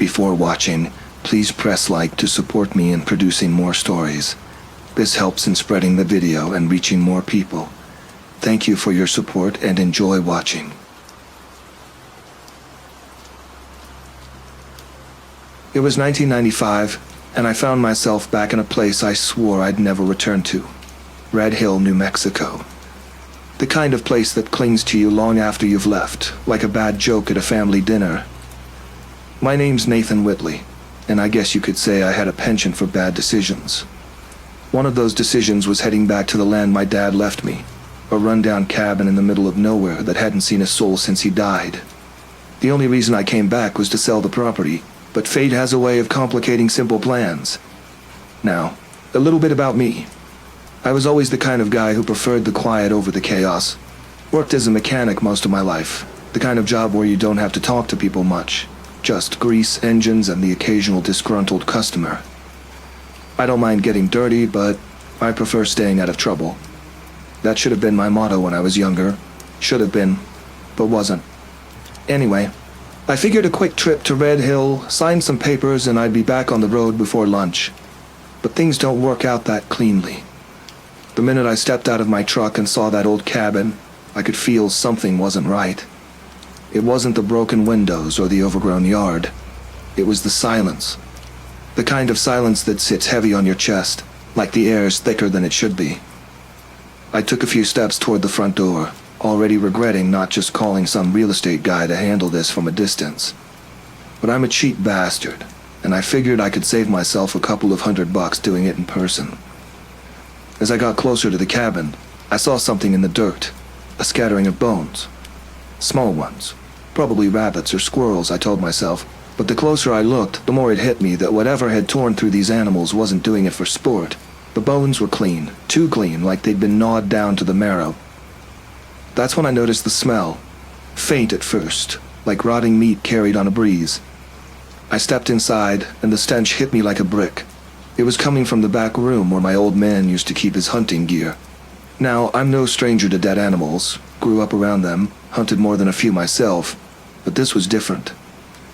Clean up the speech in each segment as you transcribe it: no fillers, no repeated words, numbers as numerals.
Before watching, please press like to support me in producing more stories. This helps in spreading the video and reaching more people. Thank you for your support and enjoy watching. It was 1995, and I found myself back in a place I swore I'd never return to. Red Hill, New Mexico. The kind of place that clings to you long after you've left, like a bad joke at a family dinner. My name's Nathan Whitley, and I guess you could say I had a penchant for bad decisions. One of those decisions was heading back to the land my dad left me, a rundown cabin in the middle of nowhere that hadn't seen a soul since he died. The only reason I came back was to sell the property, but fate has a way of complicating simple plans. Now, a little bit about me. I was always the kind of guy who preferred the quiet over the chaos. Worked as a mechanic most of my life, the kind of job where you don't have to talk to people much. Just grease, engines, and the occasional disgruntled customer. I don't mind getting dirty, but I prefer staying out of trouble. That should have been my motto when I was younger. Should have been, but wasn't. Anyway, I figured a quick trip to Red Hill, sign some papers, and I'd be back on the road before lunch. But things don't work out that cleanly. The minute I stepped out of my truck and saw that old cabin, I could feel something wasn't right. It wasn't the broken windows or the overgrown yard. It was the silence. The kind of silence that sits heavy on your chest, like the air's thicker than it should be. I took a few steps toward the front door, already regretting not just calling some real estate guy to handle this from a distance. But I'm a cheap bastard, and I figured I could save myself a couple of $100 doing it in person. As I got closer to the cabin, I saw something in the dirt, a scattering of bones. Small ones. Probably rabbits or squirrels, I told myself, but the closer I looked, the more it hit me that whatever had torn through these animals wasn't doing it for sport. The bones were clean, too clean, like they'd been gnawed down to the marrow. That's when I noticed the smell. Faint at first, like rotting meat carried on a breeze. I stepped inside, and the stench hit me like a brick. It was coming from the back room where my old man used to keep his hunting gear. Now, I'm no stranger to dead animals, grew up around them, hunted more than a few myself, but this was different.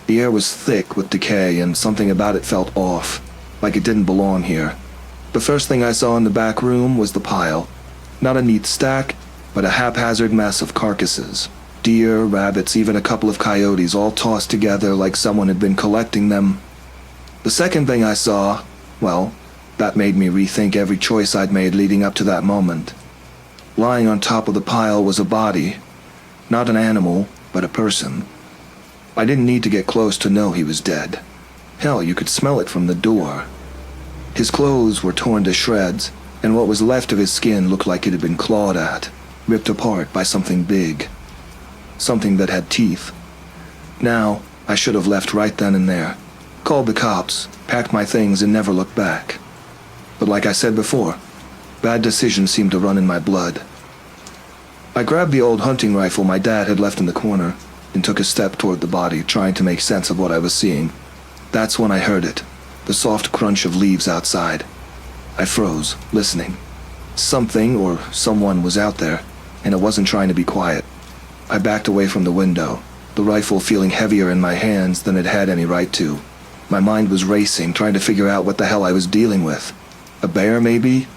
The air was thick with decay, and something about it felt off, like it didn't belong here. The first thing I saw in the back room was the pile. Not a neat stack, but a haphazard mess of carcasses. Deer, rabbits, even a couple of coyotes, all tossed together like someone had been collecting them. The second thing I saw, well, that made me rethink every choice I'd made leading up to that moment. Lying on top of the pile was a body. Not an animal, but a person. I didn't need to get close to know he was dead. Hell, you could smell it from the door. His clothes were torn to shreds, and what was left of his skin looked like it had been clawed at, ripped apart by something big. Something that had teeth. Now, I should have left right then and there. Called the cops, packed my things, and never looked back. But like I said before, bad decisions seemed to run in my blood. I grabbed the old hunting rifle my dad had left in the corner and took a step toward the body, trying to make sense of what I was seeing. That's when I heard it, the soft crunch of leaves outside. I froze, listening. Something or someone was out there, and it wasn't trying to be quiet. I backed away from the window, the rifle feeling heavier in my hands than it had any right to. My mind was racing, trying to figure out what the hell I was dealing with. A bear, maybe?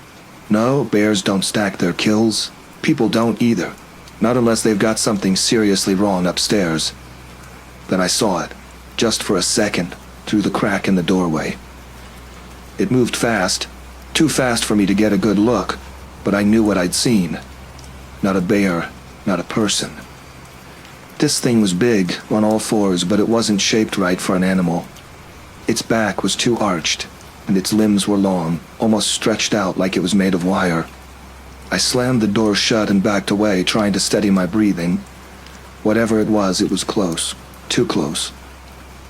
No, bears don't stack their kills. People don't either. Not unless they've got something seriously wrong upstairs. Then I saw it, just for a second, through the crack in the doorway. It moved fast, too fast for me to get a good look, but I knew what I'd seen. Not a bear, not a person. This thing was big, on all fours, but it wasn't shaped right for an animal. Its back was too arched, and its limbs were long, almost stretched out like it was made of wire. I slammed the door shut and backed away, trying to steady my breathing. Whatever it was close. Too close.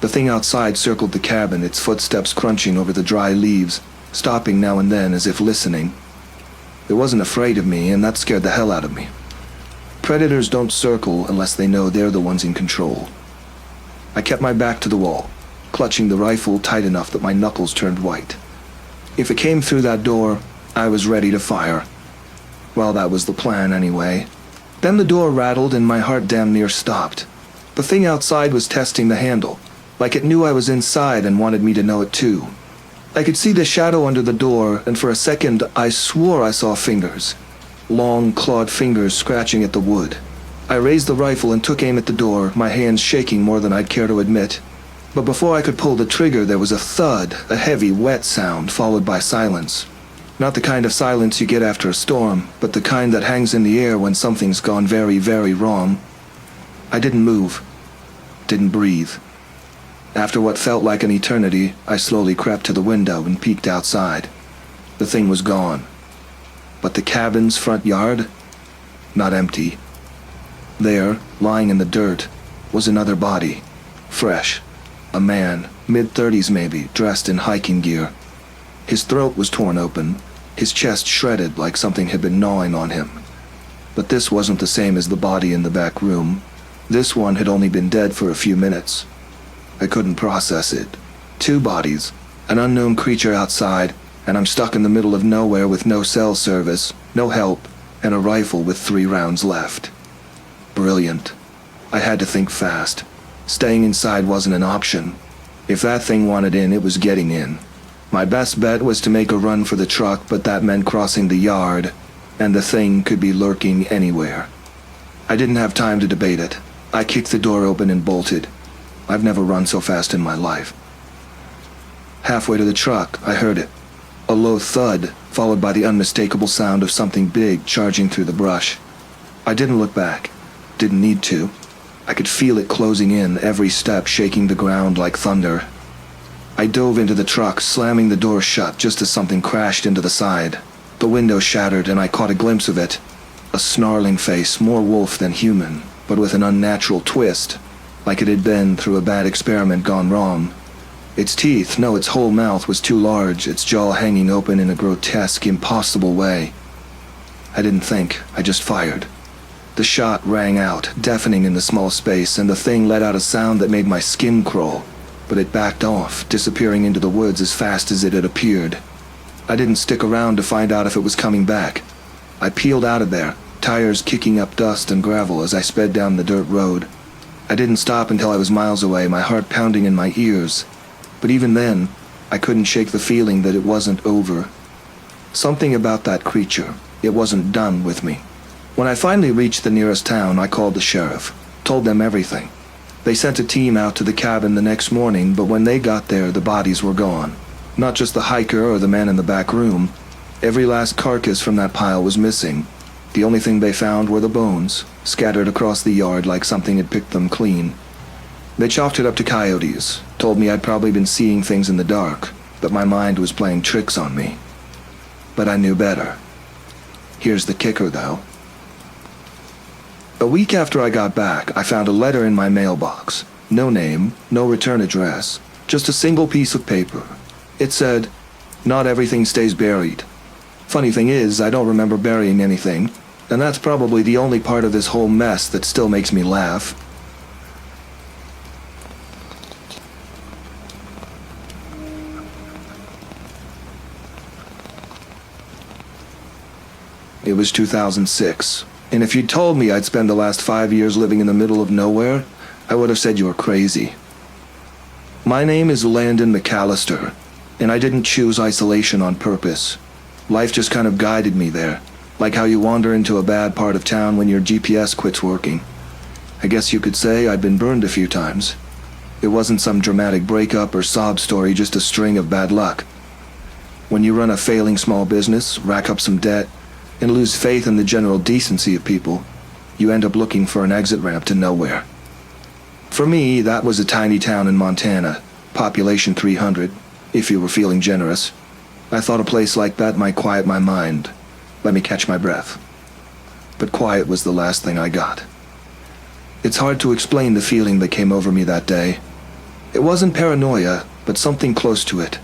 The thing outside circled the cabin, its footsteps crunching over the dry leaves, stopping now and then as if listening. It wasn't afraid of me, and that scared the hell out of me. Predators don't circle unless they know they're the ones in control. I kept my back to the wall, clutching the rifle tight enough that my knuckles turned white. If it came through that door, I was ready to fire. Well, that was the plan anyway. Then the door rattled and my heart damn near stopped. The thing outside was testing the handle. like it knew I was inside and wanted me to know it too. I could see the shadow under the door, and for a second I swore I saw fingers. Long, clawed fingers scratching at the wood. I raised the rifle and took aim at the door, my hands shaking more than I'd care to admit. But before I could pull the trigger, there was a thud, a heavy, wet sound, followed by silence. Not the kind of silence you get after a storm, but the kind that hangs in the air when something's gone very, very wrong. I didn't move. Didn't breathe. After what felt like an eternity, I slowly crept to the window and peeked outside. The thing was gone. But the cabin's front yard? Not empty. There, lying in the dirt, was another body. Fresh. A man, mid-30s maybe, dressed in hiking gear. His throat was torn open, his chest shredded like something had been gnawing on him. But this wasn't the same as the body in the back room. This one had only been dead for a few minutes. I couldn't process it. 2 bodies, an unknown creature outside, and I'm stuck in the middle of nowhere with no cell service, no help, and a rifle with 3 rounds left. Brilliant. I had to think fast. Staying inside wasn't an option. If that thing wanted in, it was getting in. My best bet was to make a run for the truck, but that meant crossing the yard, and the thing could be lurking anywhere. I didn't have time to debate it. I kicked the door open and bolted. I've never run so fast in my life. Halfway to the truck, I heard it. A low thud, followed by the unmistakable sound of something big charging through the brush. I didn't look back. Didn't need to. I could feel it closing in, every step shaking the ground like thunder. I dove into the truck, slamming the door shut just as something crashed into the side. The window shattered and I caught a glimpse of it. A snarling face, more wolf than human, but with an unnatural twist, like it had been through a bad experiment gone wrong. Its teeth, no, its whole mouth was too large, its jaw hanging open in a grotesque, impossible way. I didn't think, I just fired. The shot rang out, deafening in the small space, and the thing let out a sound that made my skin crawl. But it backed off, disappearing into the woods as fast as it had appeared. I didn't stick around to find out if it was coming back. I peeled out of there, tires kicking up dust and gravel as I sped down the dirt road. I didn't stop until I was miles away, my heart pounding in my ears. But even then, I couldn't shake the feeling that it wasn't over. Something about that creature, it wasn't done with me. When I finally reached the nearest town, I called the sheriff, told them everything. They sent a team out to the cabin the next morning, but when they got there, the bodies were gone. Not just the hiker or the man in the back room. Every last carcass from that pile was missing. The only thing they found were the bones, scattered across the yard like something had picked them clean. They chalked it up to coyotes, told me I'd probably been seeing things in the dark, that my mind was playing tricks on me. But I knew better. Here's the kicker, though. A week after I got back, I found a letter in my mailbox. No name, no return address, just a single piece of paper. It said, "Not everything stays buried." Funny thing is, I don't remember burying anything, and that's probably the only part of this whole mess that still makes me laugh. It was 2006. And if you'd told me I'd spend the last 5 years living in the middle of nowhere, I would have said you were crazy. My name is Landon McAllister, and I didn't choose isolation on purpose. Life just kind of guided me there, like how you wander into a bad part of town when your GPS quits working. I guess you could say I'd been burned a few times. It wasn't some dramatic breakup or sob story, just a string of bad luck. When you run a failing small business, rack up some debt, and lose faith in the general decency of people, you end up looking for an exit ramp to nowhere. For me, that was a tiny town in Montana, population 300, if you were feeling generous. I thought a place like that might quiet my mind, let me catch my breath. But quiet was the last thing I got. It's hard to explain the feeling that came over me that day. It wasn't paranoia, but something close to it.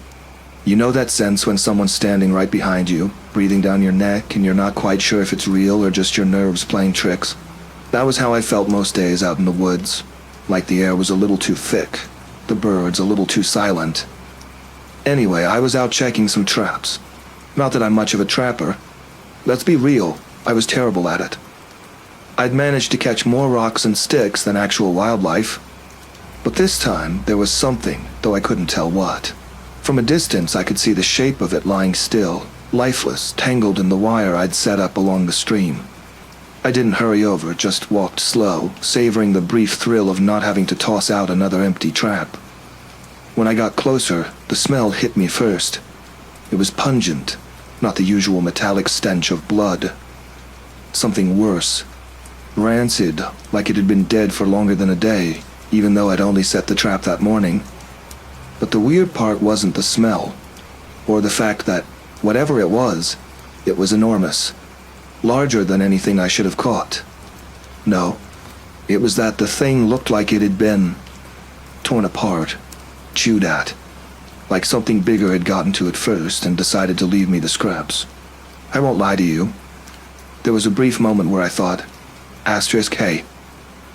You know that sense when someone's standing right behind you, breathing down your neck, and you're not quite sure if it's real or just your nerves playing tricks? That was how I felt most days out in the woods. Like the air was a little too thick, the birds a little too silent. Anyway, I was out checking some traps. Not that I'm much of a trapper. Let's be real, I was terrible at it. I'd managed to catch more rocks and sticks than actual wildlife. But this time, there was something, though I couldn't tell what. From a distance, I could see the shape of it lying still, lifeless, tangled in the wire I'd set up along the stream. I didn't hurry over, just walked slow, savoring the brief thrill of not having to toss out another empty trap. When I got closer, the smell hit me first. It was pungent, not the usual metallic stench of blood. Something worse. Rancid, like it had been dead for longer than a day, even though I'd only set the trap that morning. But the weird part wasn't the smell, or the fact that, whatever it was enormous, larger than anything I should have caught. No, it was that the thing looked like it had been torn apart, chewed at, like something bigger had gotten to it first and decided to leave me the scraps. I won't lie to you. There was a brief moment where I thought, hey,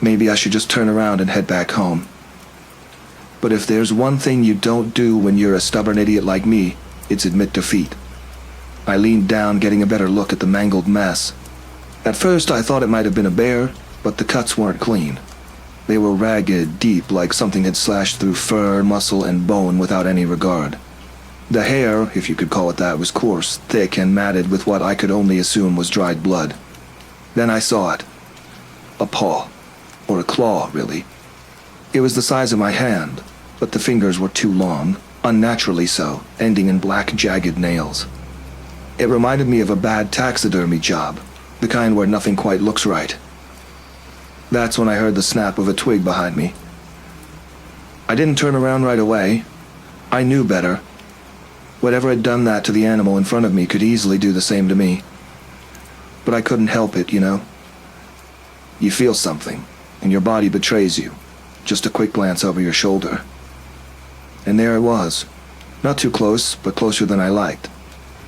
maybe I should just turn around and head back home. But if there's one thing you don't do when you're a stubborn idiot like me, it's admit defeat. I leaned down, getting a better look at the mangled mess. At first I thought it might have been a bear, but the cuts weren't clean. They were ragged, deep, like something had slashed through fur, muscle, and bone without any regard. The hair, if you could call it that, was coarse, thick, and matted with what I could only assume was dried blood. Then I saw it. A paw. Or a claw, really. It was the size of my hand, but the fingers were too long, unnaturally so, ending in black, jagged nails. It reminded me of a bad taxidermy job, the kind where nothing quite looks right. That's when I heard the snap of a twig behind me. I didn't turn around right away. I knew better. Whatever had done that to the animal in front of me could easily do the same to me. But I couldn't help it, you know. You feel something, and your body betrays you. Just a quick glance over your shoulder. And there it was. Not too close, but closer than I liked.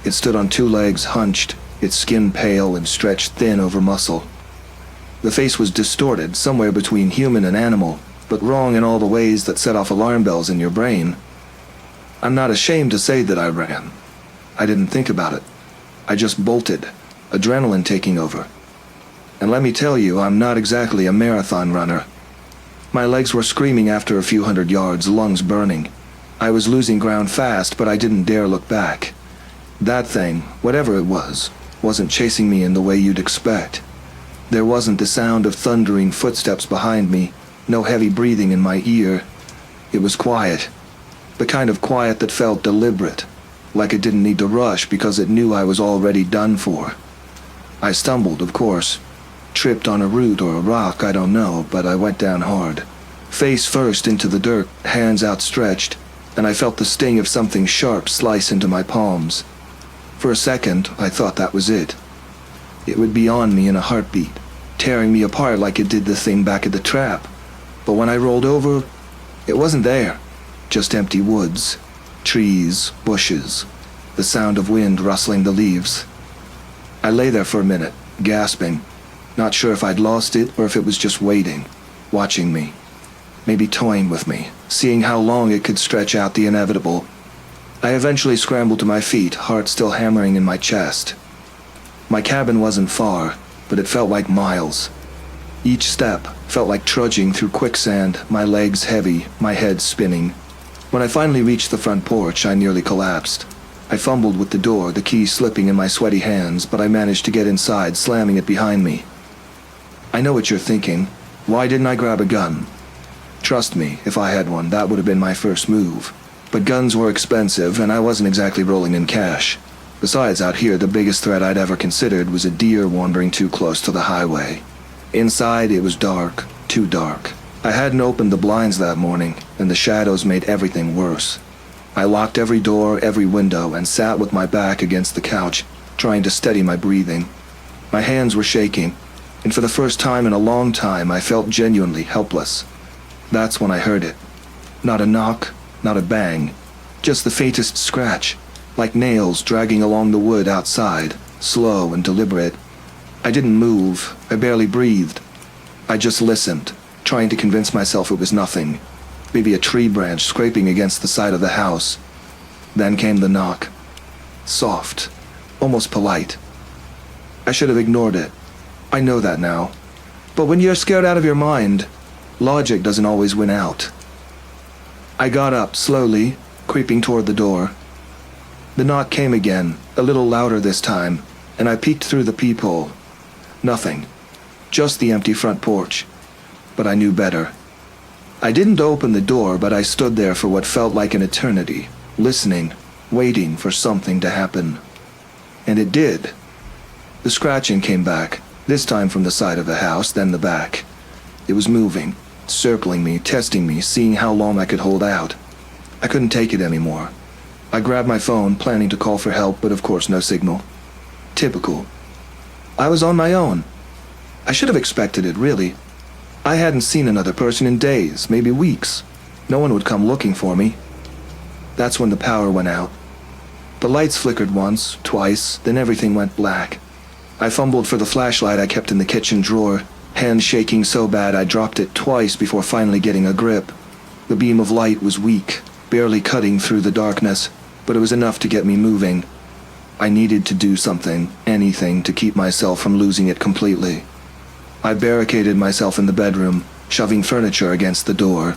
It stood on two legs, hunched, its skin pale and stretched thin over muscle. The face was distorted, somewhere between human and animal, but wrong in all the ways that set off alarm bells in your brain. I'm not ashamed to say that I ran. I didn't think about it. I just bolted, adrenaline taking over. And let me tell you, I'm not exactly a marathon runner. My legs were screaming after a few hundred yards, lungs burning. I was losing ground fast, but I didn't dare look back. That thing, whatever it was, wasn't chasing me in the way you'd expect. There wasn't the sound of thundering footsteps behind me, no heavy breathing in my ear. It was quiet. The kind of quiet that felt deliberate, like it didn't need to rush because it knew I was already done for. I stumbled, of course. Tripped on a root or a rock, I don't know, but I went down hard. Face first into the dirt, hands outstretched, and I felt the sting of something sharp slice into my palms. For a second, I thought that was it. It would be on me in a heartbeat, tearing me apart like it did the thing back at the trap. But when I rolled over, it wasn't there. Just empty woods, trees, bushes, the sound of wind rustling the leaves. I lay there for a minute, gasping, not sure if I'd lost it or if it was just waiting, watching me, maybe toying with me, seeing how long it could stretch out the inevitable. I eventually scrambled to my feet, heart still hammering in my chest. My cabin wasn't far, but it felt like miles. Each step felt like trudging through quicksand, my legs heavy, my head spinning. When I finally reached the front porch, I nearly collapsed. I fumbled with the door, the key slipping in my sweaty hands, but I managed to get inside, slamming it behind me. I know what you're thinking. Why didn't I grab a gun? Trust me, if I had one, that would have been my first move. But guns were expensive, and I wasn't exactly rolling in cash. Besides, out here, the biggest threat I'd ever considered was a deer wandering too close to the highway. Inside, it was dark, too dark. I hadn't opened the blinds that morning, and the shadows made everything worse. I locked every door, every window, and sat with my back against the couch, trying to steady my breathing. My hands were shaking, and for the first time in a long time, I felt genuinely helpless. That's when I heard it. Not a knock, not a bang, just the faintest scratch, like nails dragging along the wood outside, slow and deliberate. I didn't move, I barely breathed. I just listened, trying to convince myself it was nothing. Maybe a tree branch scraping against the side of the house. Then came the knock. Soft, almost polite. I should have ignored it. I know that now. But when you're scared out of your mind, logic doesn't always win out. I got up slowly, creeping toward the door. The knock came again, a little louder this time, and I peeked through the peephole. Nothing. Just the empty front porch. But I knew better. I didn't open the door, but I stood there for what felt like an eternity, listening, waiting for something to happen. And it did. The scratching came back, this time from the side of the house, then the back. It was moving, circling me, testing me, seeing how long I could hold out. I couldn't take it anymore. I grabbed my phone, planning to call for help, but of course no signal. Typical. I was on my own. I should have expected it, really. I hadn't seen another person in days, maybe weeks. No one would come looking for me. That's when the power went out. The lights flickered once, twice, then everything went black. I fumbled for the flashlight I kept in the kitchen drawer, hand shaking so bad I dropped it twice before finally getting a grip. The beam of light was weak, barely cutting through the darkness, but it was enough to get me moving. I needed to do something, anything, to keep myself from losing it completely. I barricaded myself in the bedroom, shoving furniture against the door.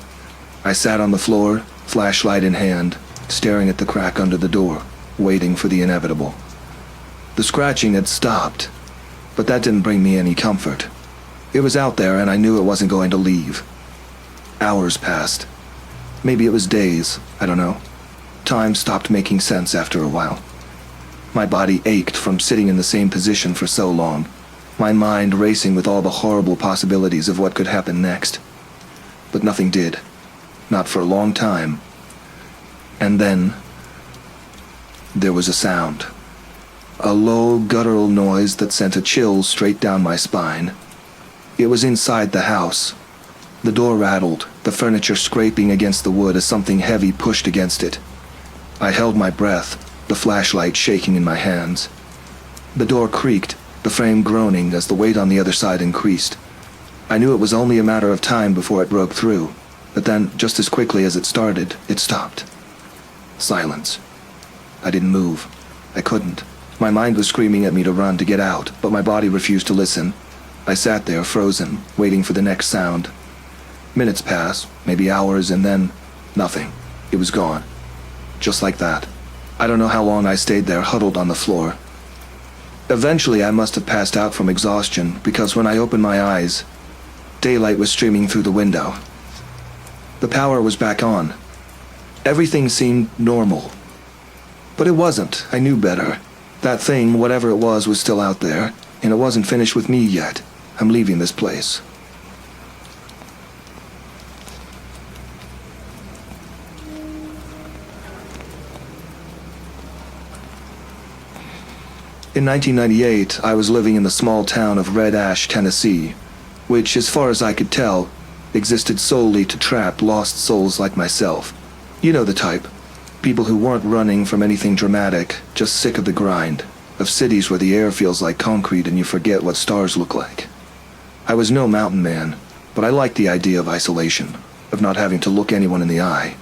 I sat on the floor, flashlight in hand, staring at the crack under the door, waiting for the inevitable. The scratching had stopped, but that didn't bring me any comfort. It was out there and I knew it wasn't going to leave. Hours passed. Maybe it was days, I don't know. Time stopped making sense after a while. My body ached from sitting in the same position for so long, my mind racing with all the horrible possibilities of what could happen next. But nothing did. Not for a long time. And then there was a sound. A low, guttural noise that sent a chill straight down my spine. It was inside the house. The door rattled, the furniture scraping against the wood as something heavy pushed against it. I held my breath, the flashlight shaking in my hands. The door creaked, the frame groaning as the weight on the other side increased. I knew it was only a matter of time before it broke through, but then, just as quickly as it started, it stopped. Silence. I didn't move. I couldn't. My mind was screaming at me to run, to get out, but my body refused to listen. I sat there, frozen, waiting for the next sound. Minutes passed, maybe hours, and then nothing. It was gone. Just like that. I don't know how long I stayed there, huddled on the floor. Eventually, I must have passed out from exhaustion, because when I opened my eyes, daylight was streaming through the window. The power was back on. Everything seemed normal. But it wasn't. I knew better. That thing, whatever it was still out there, and it wasn't finished with me yet. I'm leaving this place. In 1998, I was living in the small town of Red Ash, Tennessee, which, as far as I could tell, existed solely to trap lost souls like myself. You know the type. People who weren't running from anything dramatic, just sick of the grind, of cities where the air feels like concrete and you forget what stars look like. I was no mountain man, but I liked the idea of isolation, of not having to look anyone in the eye.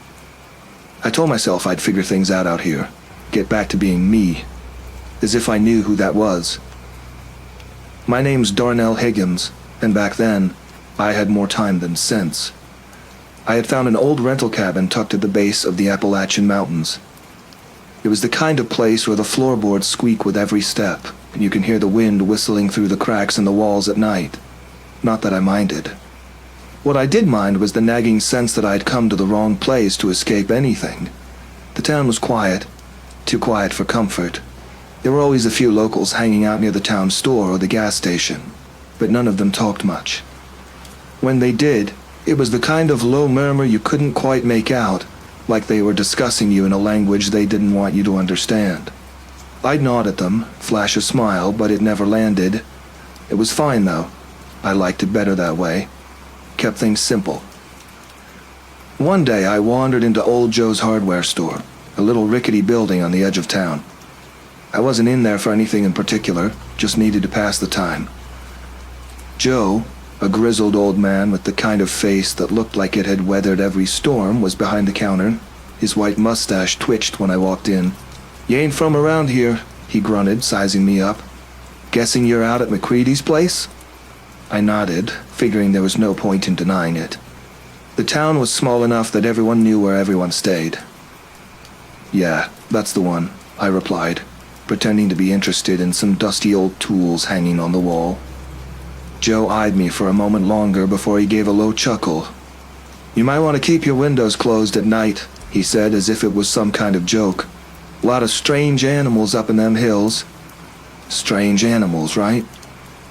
I told myself I'd figure things out here, get back to being me, as if I knew who that was. My name's Darnell Higgins, and back then, I had more time than sense. I had found an old rental cabin tucked at the base of the Appalachian Mountains. It was the kind of place where the floorboards squeak with every step, and you can hear the wind whistling through the cracks in the walls at night. Not that I minded. What I did mind was the nagging sense that I had come to the wrong place to escape anything. The town was quiet, too quiet for comfort. There were always a few locals hanging out near the town store or the gas station, but none of them talked much. When they did, it was the kind of low murmur you couldn't quite make out, like they were discussing you in a language they didn't want you to understand. I'd nod at them, flash a smile, but it never landed. It was fine, though. I liked it better that way. Kept things simple. One day I wandered into Old Joe's hardware store, a little rickety building on the edge of town. I wasn't in there for anything in particular, just needed to pass the time. Joe, a grizzled old man with the kind of face that looked like it had weathered every storm, was behind the counter. His white mustache twitched when I walked in. "You ain't from around here," he grunted, sizing me up. "Guessing you're out at McCready's place?" I nodded, figuring there was no point in denying it. The town was small enough that everyone knew where everyone stayed. Yeah, that's the one, I replied, pretending to be interested in some dusty old tools hanging on the wall. Joe eyed me for a moment longer before he gave a low chuckle. You might want to keep your windows closed at night, he said as if it was some kind of joke. A lot of strange animals up in them hills. Strange animals, right?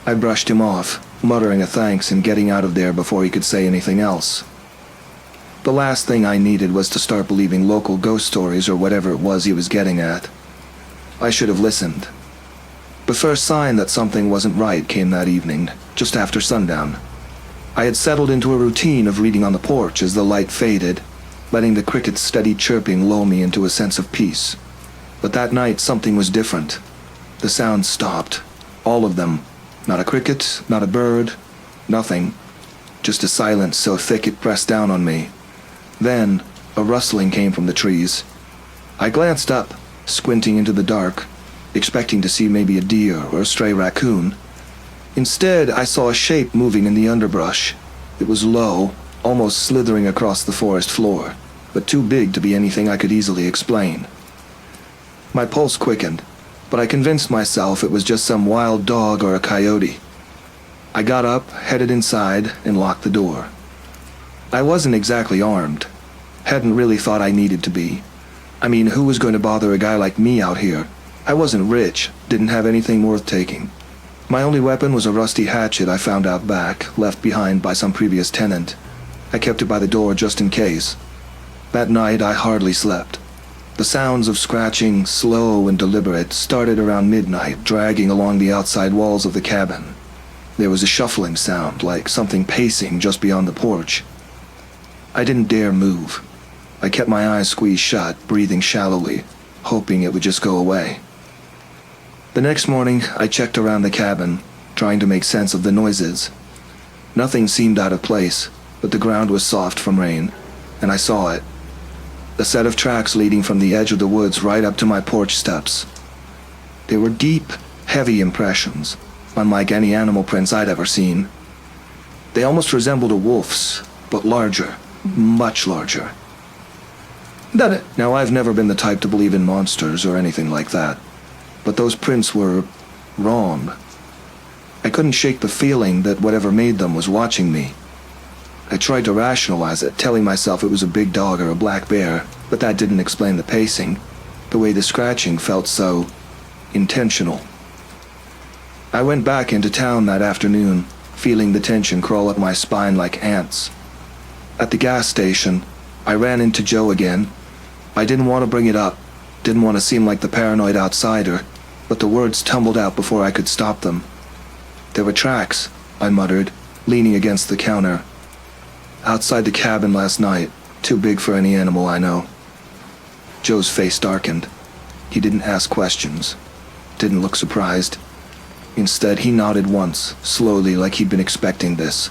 I brushed him off, muttering a thanks and getting out of there before he could say anything else. The last thing I needed was to start believing local ghost stories or whatever it was he was getting at. I should have listened. The first sign that something wasn't right came that evening, just after sundown. I had settled into a routine of reading on the porch as the light faded, letting the cricket's steady chirping lull me into a sense of peace. But that night something was different. The sounds stopped. All of them. Not a cricket, not a bird, nothing. Just a silence so thick it pressed down on me. Then, a rustling came from the trees. I glanced up, squinting into the dark, expecting to see maybe a deer or a stray raccoon. Instead, I saw a shape moving in the underbrush. It was low, almost slithering across the forest floor, but too big to be anything I could easily explain. My pulse quickened, but I convinced myself it was just some wild dog or a coyote. I got up, headed inside, and locked the door. I wasn't exactly armed. Hadn't really thought I needed to be. I mean, who was going to bother a guy like me out here? I wasn't rich, didn't have anything worth taking. My only weapon was a rusty hatchet I found out back, left behind by some previous tenant. I kept it by the door just in case. That night I hardly slept. The sounds of scratching, slow and deliberate, started around midnight, dragging along the outside walls of the cabin. There was a shuffling sound, like something pacing just beyond the porch. I didn't dare move. I kept my eyes squeezed shut, breathing shallowly, hoping it would just go away. The next morning, I checked around the cabin, trying to make sense of the noises. Nothing seemed out of place, but the ground was soft from rain, and I saw it. A set of tracks leading from the edge of the woods right up to my porch steps. They were deep, heavy impressions, unlike any animal prints I'd ever seen. They almost resembled a wolf's, but larger, much larger. Now, I've never been the type to believe in monsters or anything like that, but those prints were wrong. I couldn't shake the feeling that whatever made them was watching me. I tried to rationalize it, telling myself it was a big dog or a black bear, but that didn't explain the pacing. The way the scratching felt so intentional. I went back into town that afternoon, feeling the tension crawl up my spine like ants. At the gas station, I ran into Joe again. I didn't want to bring it up, didn't want to seem like the paranoid outsider, but the words tumbled out before I could stop them. There were tracks, I muttered, leaning against the counter. Outside the cabin last night, too big for any animal I know. Joe's face darkened. He didn't ask questions, didn't look surprised. Instead, he nodded once, slowly, like he'd been expecting this.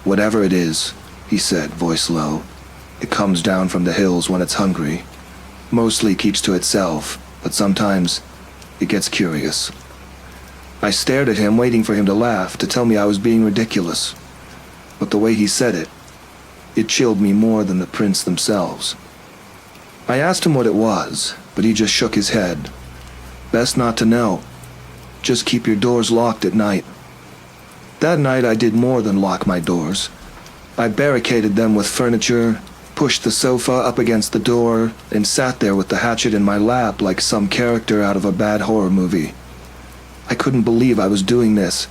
Whatever it is, he said, voice low. It comes down from the hills when it's hungry. Mostly keeps to itself, but sometimes it gets curious. I stared at him, waiting for him to laugh, to tell me I was being ridiculous. But the way he said it chilled me more than the prints themselves. I asked him what it was, but he just shook his head. Best not to know. Just keep your doors locked at night. That night I did more than lock my doors. I barricaded them with furniture, pushed the sofa up against the door, and sat there with the hatchet in my lap like some character out of a bad horror movie. I couldn't believe I was doing this,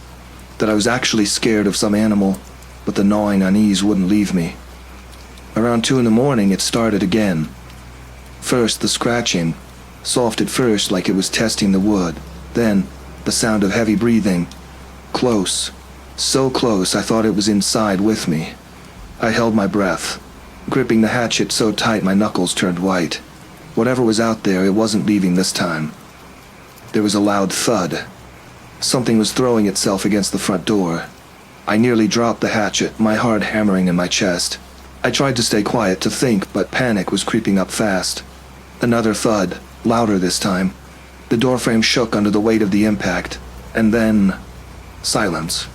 that I was actually scared of some animal, but the gnawing unease wouldn't leave me. Around 2 a.m, it started again. First the scratching, soft at first like it was testing the wood, then the sound of heavy breathing. Close, so close I thought it was inside with me. I held my breath, gripping the hatchet so tight my knuckles turned white. Whatever was out there, it wasn't leaving this time. There was a loud thud. Something was throwing itself against the front door. I nearly dropped the hatchet, my heart hammering in my chest. I tried to stay quiet, to think, but panic was creeping up fast. Another thud, louder this time. The doorframe shook under the weight of the impact, and then silence.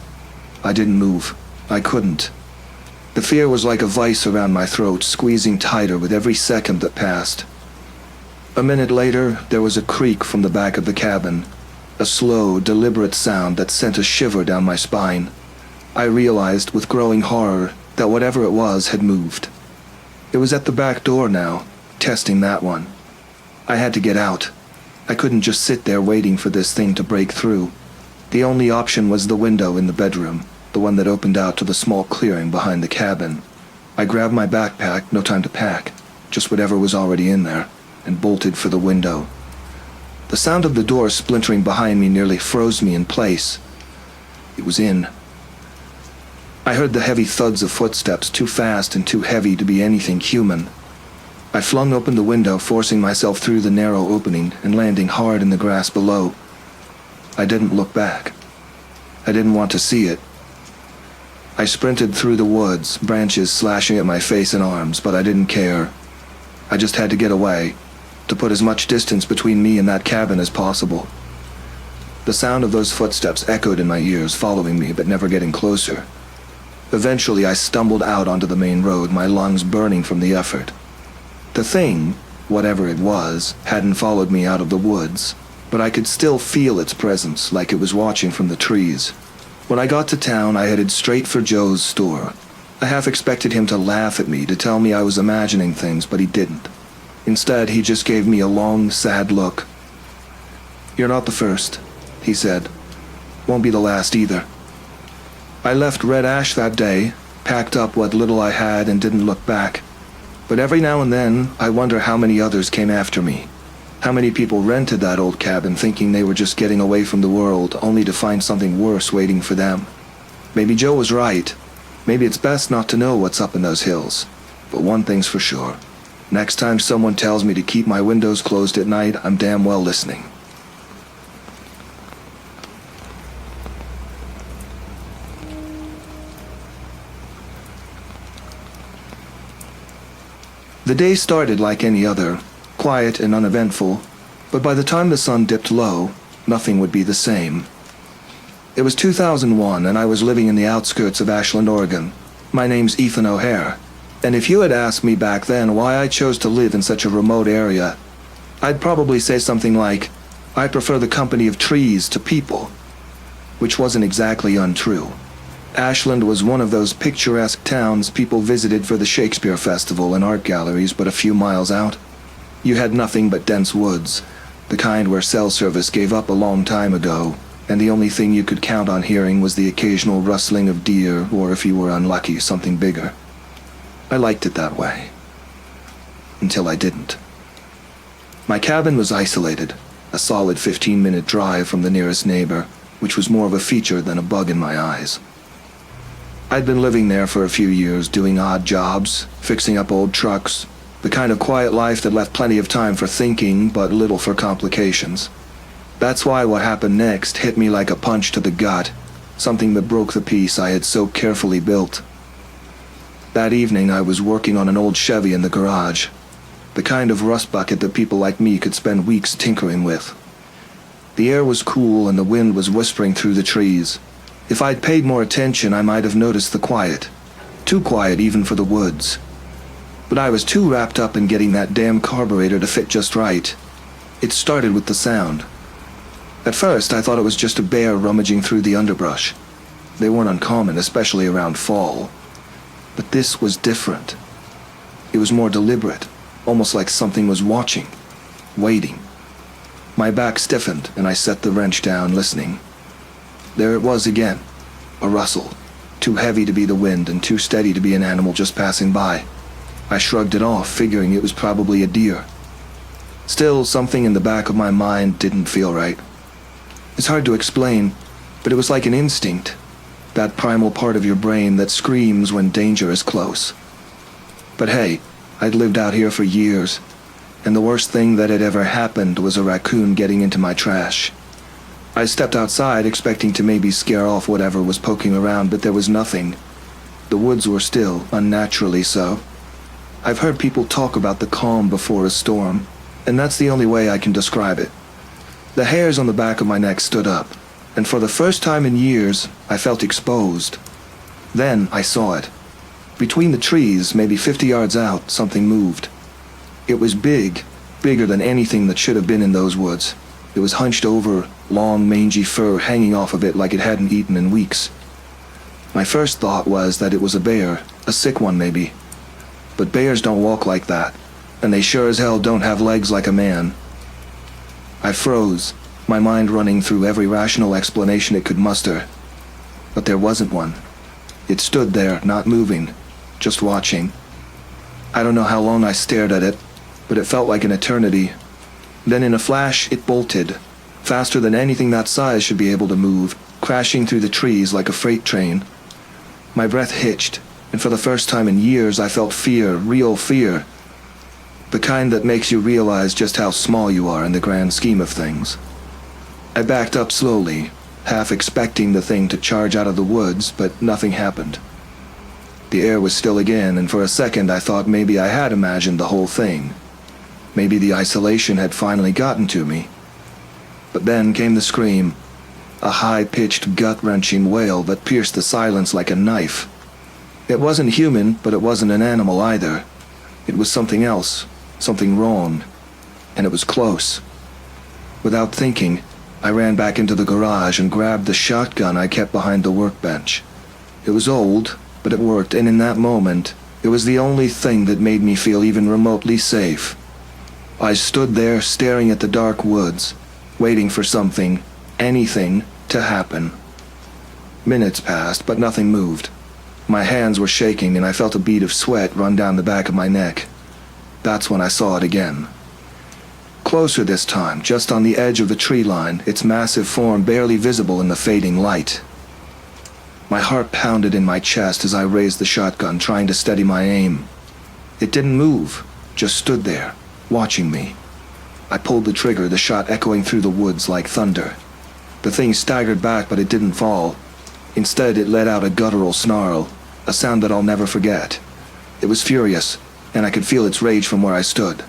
I didn't move. I couldn't. The fear was like a vice around my throat, squeezing tighter with every second that passed. A minute later, there was a creak from the back of the cabin, a slow, deliberate sound that sent a shiver down my spine. I realized with growing horror that whatever it was had moved. It was at the back door now, testing that one. I had to get out. I couldn't just sit there waiting for this thing to break through. The only option was the window in the bedroom, the one that opened out to the small clearing behind the cabin. I grabbed my backpack, no time to pack, just whatever was already in there, and bolted for the window. The sound of the door splintering behind me nearly froze me in place. It was in. I heard the heavy thuds of footsteps, too fast and too heavy to be anything human. I flung open the window, forcing myself through the narrow opening and landing hard in the grass below. I didn't look back. I didn't want to see it. I sprinted through the woods, branches slashing at my face and arms, but I didn't care. I just had to get away, to put as much distance between me and that cabin as possible. The sound of those footsteps echoed in my ears, following me but never getting closer. Eventually, I stumbled out onto the main road, my lungs burning from the effort. The thing, whatever it was, hadn't followed me out of the woods, but I could still feel its presence, like it was watching from the trees. When I got to town, I headed straight for Joe's store. I half expected him to laugh at me, to tell me I was imagining things, but he didn't. Instead, he just gave me a long, sad look. "You're not the first," he said. "Won't be the last either." I left Red Ash that day, packed up what little I had and didn't look back. But every now and then, I wonder how many others came after me. How many people rented that old cabin thinking they were just getting away from the world, only to find something worse waiting for them. Maybe Joe was right. Maybe it's best not to know what's up in those hills. But one thing's for sure. Next time someone tells me to keep my windows closed at night, I'm damn well listening. The day started like any other, quiet and uneventful, but by the time the sun dipped low, nothing would be the same. It was 2001, and I was living in the outskirts of Ashland, Oregon. My name's Ethan O'Hare, and if you had asked me back then why I chose to live in such a remote area, I'd probably say something like, I prefer the company of trees to people, which wasn't exactly untrue. Ashland was one of those picturesque towns people visited for the Shakespeare Festival and art galleries, but a few miles out. You had nothing but dense woods, the kind where cell service gave up a long time ago, and the only thing you could count on hearing was the occasional rustling of deer, or if you were unlucky, something bigger. I liked it that way. Until I didn't. My cabin was isolated, a solid 15-minute drive from the nearest neighbor, which was more of a feature than a bug in my eyes. I'd been living there for a few years, doing odd jobs, fixing up old trucks, the kind of quiet life that left plenty of time for thinking, but little for complications. That's why what happened next hit me like a punch to the gut, something that broke the peace I had so carefully built. That evening I was working on an old Chevy in the garage, the kind of rust bucket that people like me could spend weeks tinkering with. The air was cool and the wind was whispering through the trees. If I'd paid more attention, I might have noticed the quiet. Too quiet even for the woods. But I was too wrapped up in getting that damn carburetor to fit just right. It started with the sound. At first, I thought it was just a bear rummaging through the underbrush. They weren't uncommon, especially around fall. But this was different. It was more deliberate, almost like something was watching, waiting. My back stiffened, and I set the wrench down, listening. There it was again, a rustle, too heavy to be the wind and too steady to be an animal just passing by. I shrugged it off, figuring it was probably a deer. Still, something in the back of my mind didn't feel right. It's hard to explain, but it was like an instinct, that primal part of your brain that screams when danger is close. But hey, I'd lived out here for years, and the worst thing that had ever happened was a raccoon getting into my trash. I stepped outside expecting to maybe scare off whatever was poking around, but there was nothing. The woods were still, unnaturally so. I've heard people talk about the calm before a storm, and that's the only way I can describe it. The hairs on the back of my neck stood up, and for the first time in years, I felt exposed. Then I saw it. Between the trees, maybe 50 yards out, something moved. It was big, bigger than anything that should have been in those woods. It was hunched over, long, mangy fur hanging off of it like it hadn't eaten in weeks. My first thought was that it was a bear, a sick one maybe. But bears don't walk like that, and they sure as hell don't have legs like a man. I froze, my mind running through every rational explanation it could muster. But there wasn't one. It stood there, not moving, just watching. I don't know how long I stared at it, but it felt like an eternity. Then in a flash, it bolted, faster than anything that size should be able to move, crashing through the trees like a freight train. My breath hitched, and for the first time in years I felt fear, real fear. The kind that makes you realize just how small you are in the grand scheme of things. I backed up slowly, half expecting the thing to charge out of the woods, but nothing happened. The air was still again, and for a second I thought maybe I had imagined the whole thing. Maybe the isolation had finally gotten to me. But then came the scream, a high-pitched, gut-wrenching wail that pierced the silence like a knife. It wasn't human, but it wasn't an animal either. It was something else, something wrong, and it was close. Without thinking, I ran back into the garage and grabbed the shotgun I kept behind the workbench. It was old, but it worked, and in that moment, it was the only thing that made me feel even remotely safe. I stood there staring at the dark woods, waiting for something, anything, to happen. Minutes passed, but nothing moved. My hands were shaking and I felt a bead of sweat run down the back of my neck. That's when I saw it again. Closer this time, just on the edge of the tree line, its massive form barely visible in the fading light. My heart pounded in my chest as I raised the shotgun, trying to steady my aim. It didn't move, just stood there, watching me. I pulled the trigger, the shot echoing through the woods like thunder. The thing staggered back, but it didn't fall. Instead, it let out a guttural snarl, a sound that I'll never forget. It was furious, and I could feel its rage from where I stood.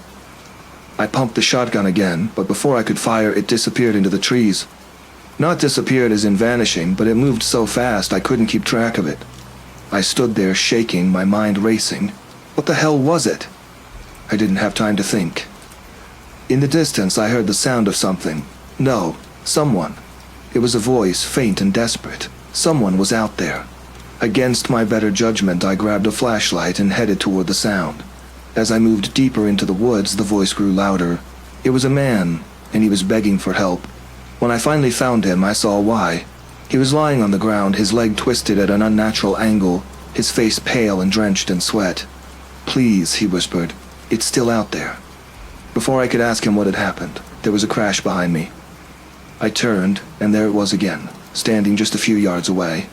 I pumped the shotgun again, but before I could fire, it disappeared into the trees. Not disappeared as in vanishing, but it moved so fast I couldn't keep track of it. I stood there shaking, my mind racing. What the hell was it? I didn't have time to think. In the distance, I heard the sound of something. No, someone. It was a voice, faint and desperate. Someone was out there. Against my better judgment, I grabbed a flashlight and headed toward the sound. As I moved deeper into the woods, the voice grew louder. It was a man, and he was begging for help. When I finally found him, I saw why. He was lying on the ground, his leg twisted at an unnatural angle, his face pale and drenched in sweat. "Please," he whispered. "It's still out there." Before I could ask him what had happened, there was a crash behind me. I turned, and there it was again, standing just a few yards away.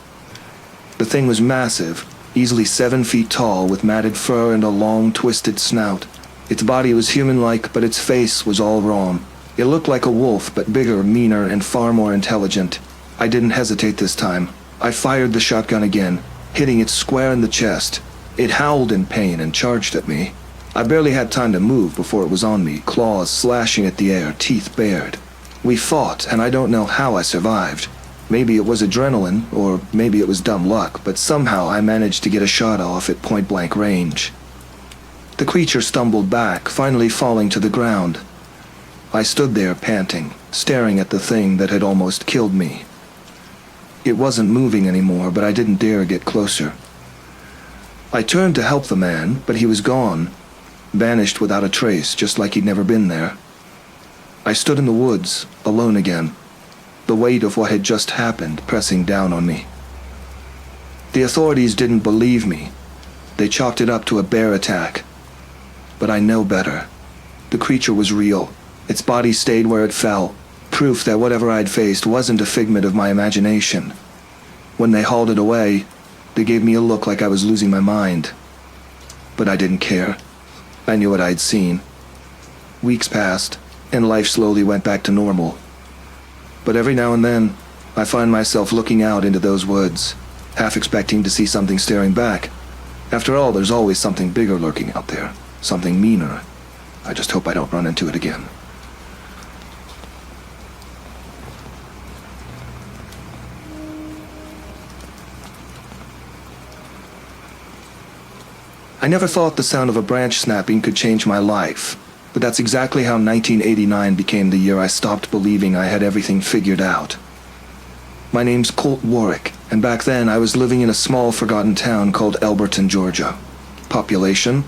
The thing was massive, easily 7 feet tall, with matted fur and a long, twisted snout. Its body was human-like, but its face was all wrong. It looked like a wolf, but bigger, meaner, and far more intelligent. I didn't hesitate this time. I fired the shotgun again, hitting it square in the chest. It howled in pain and charged at me. I barely had time to move before it was on me, claws slashing at the air, teeth bared. We fought, and I don't know how I survived. Maybe it was adrenaline, or maybe it was dumb luck, but somehow I managed to get a shot off at point-blank range. The creature stumbled back, finally falling to the ground. I stood there panting, staring at the thing that had almost killed me. It wasn't moving anymore, but I didn't dare get closer. I turned to help the man, but he was gone, vanished without a trace, just like he'd never been there. I stood in the woods, alone again, the weight of what had just happened pressing down on me. The authorities didn't believe me. They chalked it up to a bear attack. But I know better. The creature was real. Its body stayed where it fell, proof that whatever I'd faced wasn't a figment of my imagination. When they hauled it away, they gave me a look like I was losing my mind. But I didn't care. I knew what I'd seen. Weeks passed, and life slowly went back to normal. But every now and then, I find myself looking out into those woods, half expecting to see something staring back. After all, there's always something bigger lurking out there, something meaner. I just hope I don't run into it again. I never thought the sound of a branch snapping could change my life, but that's exactly how 1989 became the year I stopped believing I had everything figured out. My name's Colt Warwick, and back then I was living in a small forgotten town called Elberton, Georgia. Population?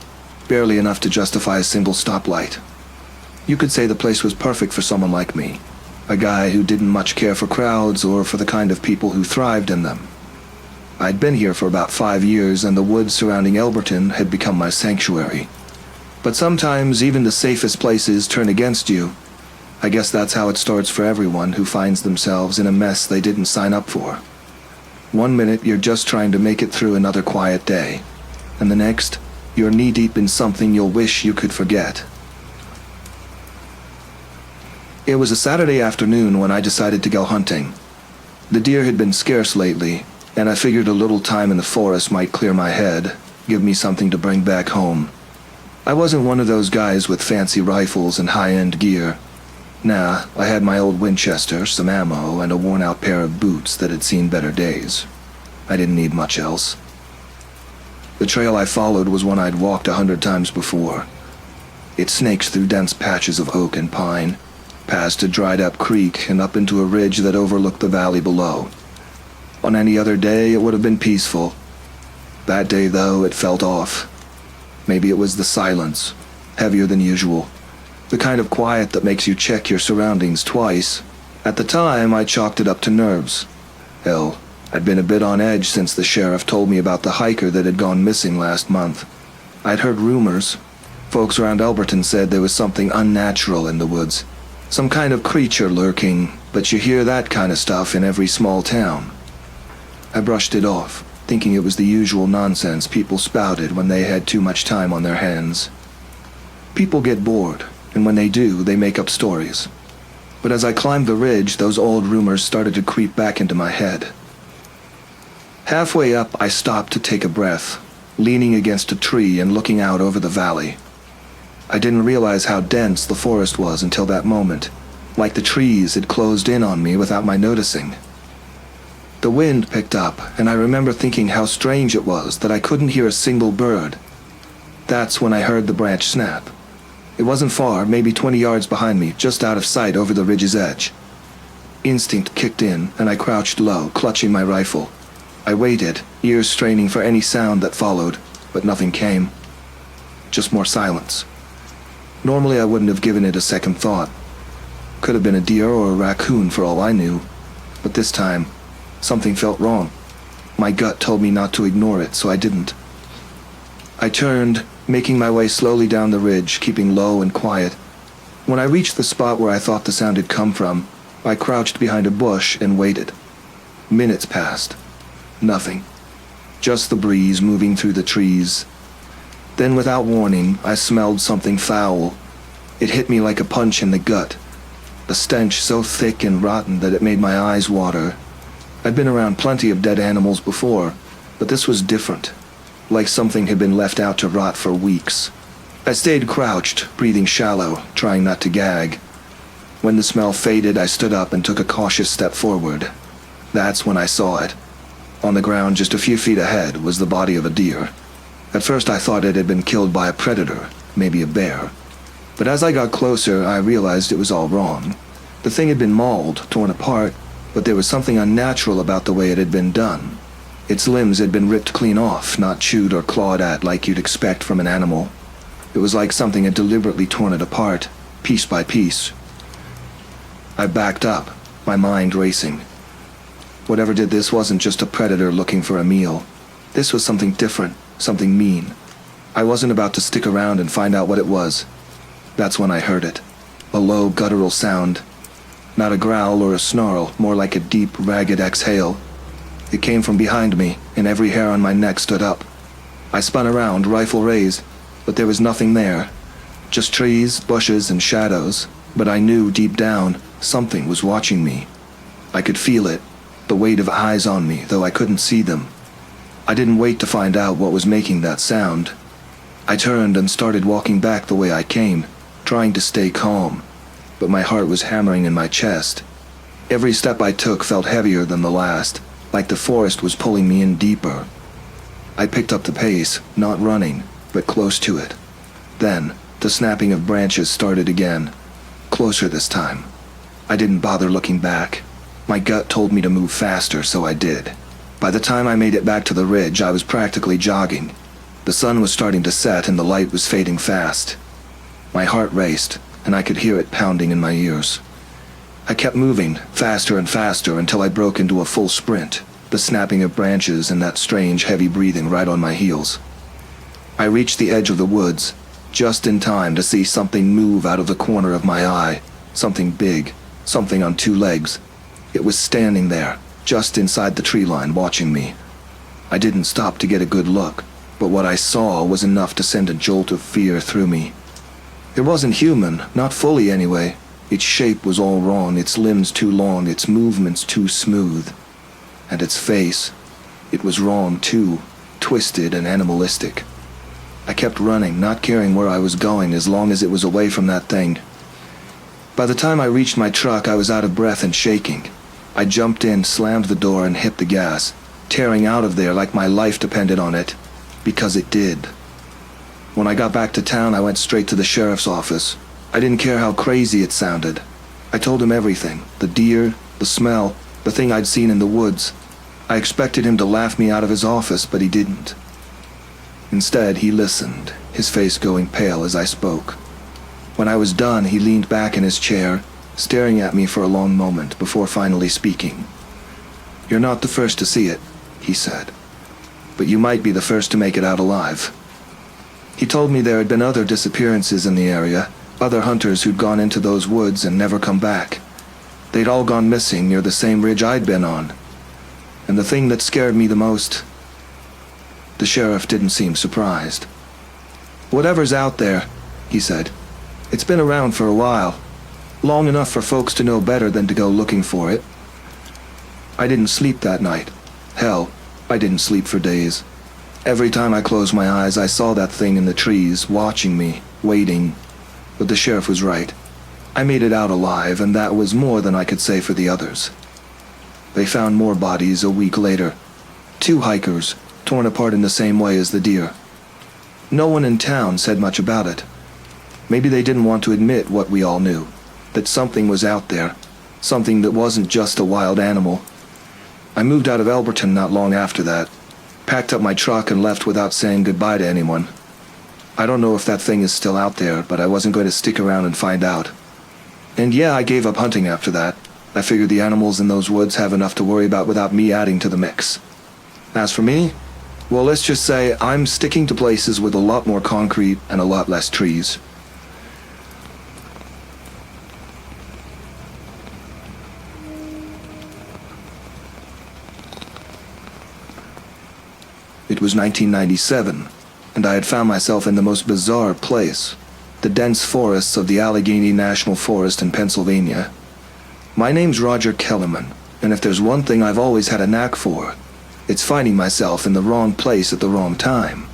Barely enough to justify a single stoplight. You could say the place was perfect for someone like me, a guy who didn't much care for crowds or for the kind of people who thrived in them. I'd been here for about 5 years, and the woods surrounding Elberton had become my sanctuary. But sometimes even the safest places turn against you. I guess that's how it starts for everyone who finds themselves in a mess they didn't sign up for. One minute you're just trying to make it through another quiet day, and the next, you're knee-deep in something you'll wish you could forget. It was a Saturday afternoon when I decided to go hunting. The deer had been scarce lately, and I figured a little time in the forest might clear my head, give me something to bring back home. I wasn't one of those guys with fancy rifles and high-end gear. Nah, I had my old Winchester, some ammo, and a worn-out pair of boots that had seen better days. I didn't need much else. The trail I followed was one I'd walked 100 times before. It snaked through dense patches of oak and pine, past a dried-up creek and up into a ridge that overlooked the valley below. On any other day, it would have been peaceful. That day, though, it felt off. Maybe it was the silence, heavier than usual. The kind of quiet that makes you check your surroundings twice. At the time, I chalked it up to nerves. Hell, I'd been a bit on edge since the sheriff told me about the hiker that had gone missing last month. I'd heard rumors. Folks around Elberton said there was something unnatural in the woods. Some kind of creature lurking, but you hear that kind of stuff in every small town. I brushed it off, thinking it was the usual nonsense people spouted when they had too much time on their hands. People get bored, and when they do, they make up stories. But as I climbed the ridge, those old rumors started to creep back into my head. Halfway up, I stopped to take a breath, leaning against a tree and looking out over the valley. I didn't realize how dense the forest was until that moment, like the trees had closed in on me without my noticing. The wind picked up, and I remember thinking how strange it was that I couldn't hear a single bird. That's when I heard the branch snap. It wasn't far, maybe 20 yards behind me, just out of sight over the ridge's edge. Instinct kicked in, and I crouched low, clutching my rifle. I waited, ears straining for any sound that followed, but nothing came. Just more silence. Normally I wouldn't have given it a second thought. Could have been a deer or a raccoon for all I knew. But this time, something felt wrong. My gut told me not to ignore it, so I didn't. I turned, making my way slowly down the ridge, keeping low and quiet. When I reached the spot where I thought the sound had come from, I crouched behind a bush and waited. Minutes passed. Nothing. Just the breeze moving through the trees. Then, without warning, I smelled something foul. It hit me like a punch in the gut. A stench so thick and rotten that it made my eyes water. I'd been around plenty of dead animals before, but this was different. Like something had been left out to rot for weeks. I stayed crouched, breathing shallow, trying not to gag. When the smell faded, I stood up and took a cautious step forward. That's when I saw it. On the ground just a few feet ahead was the body of a deer. At first I thought it had been killed by a predator, maybe a bear. But as I got closer, I realized it was all wrong. The thing had been mauled, torn apart, but there was something unnatural about the way it had been done. Its limbs had been ripped clean off, not chewed or clawed at like you'd expect from an animal. It was like something had deliberately torn it apart, piece by piece. I backed up, my mind racing. Whatever did this wasn't just a predator looking for a meal. This was something different, something mean. I wasn't about to stick around and find out what it was. That's when I heard it. A low, guttural sound. Not a growl or a snarl, more like a deep, ragged exhale. It came from behind me, and every hair on my neck stood up. I spun around, rifle raised, but there was nothing there. Just trees, bushes, and shadows. But I knew deep down, something was watching me. I could feel it, the weight of eyes on me, though I couldn't see them. I didn't wait to find out what was making that sound. I turned and started walking back the way I came, trying to stay calm, but my heart was hammering in my chest. Every step I took felt heavier than the last, like the forest was pulling me in deeper. I picked up the pace, not running, but close to it. Then, the snapping of branches started again, closer this time. I didn't bother looking back. My gut told me to move faster, so I did. By the time I made it back to the ridge, I was practically jogging. The sun was starting to set and the light was fading fast. My heart raced, and I could hear it pounding in my ears. I kept moving, faster and faster, until I broke into a full sprint, the snapping of branches and that strange, heavy breathing right on my heels. I reached the edge of the woods, just in time to see something move out of the corner of my eye. Something big, something on two legs. It was standing there, just inside the tree line, watching me. I didn't stop to get a good look, but what I saw was enough to send a jolt of fear through me. It wasn't human, not fully anyway. Its shape was all wrong, its limbs too long, its movements too smooth. And its face, it was wrong too, twisted and animalistic. I kept running, not caring where I was going as long as it was away from that thing. By the time I reached my truck, I was out of breath and shaking. I jumped in, slammed the door, and hit the gas, tearing out of there like my life depended on it, because it did. When I got back to town, I went straight to the sheriff's office. I didn't care how crazy it sounded. I told him everything, the deer, the smell, the thing I'd seen in the woods. I expected him to laugh me out of his office, but he didn't. Instead, he listened, his face going pale as I spoke. When I was done, he leaned back in his chair, staring at me for a long moment before finally speaking. "You're not the first to see it," he said, "but you might be the first to make it out alive." He told me there had been other disappearances in the area, other hunters who'd gone into those woods and never come back. They'd all gone missing near the same ridge I'd been on. And the thing that scared me the most... The sheriff didn't seem surprised. "Whatever's out there," he said, "it's been around for a while. Long enough for folks to know better than to go looking for it." I didn't sleep that night. Hell, I didn't sleep for days. Every time I closed my eyes, I saw that thing in the trees, watching me, waiting. But the sheriff was right. I made it out alive, and that was more than I could say for the others. They found more bodies a week later. 2 hikers, torn apart in the same way as the deer. No one in town said much about it. Maybe they didn't want to admit what we all knew, that something was out there, something that wasn't just a wild animal. I moved out of Elberton not long after that, packed up my truck and left without saying goodbye to anyone. I don't know if that thing is still out there, but I wasn't going to stick around and find out. And yeah, I gave up hunting after that. I figured the animals in those woods have enough to worry about without me adding to the mix. As for me, well, let's just say I'm sticking to places with a lot more concrete and a lot less trees. It was 1997, and I had found myself in the most bizarre place, the dense forests of the Allegheny National Forest in Pennsylvania. My name's Roger Kellerman, and if there's one thing I've always had a knack for, it's finding myself in the wrong place at the wrong time.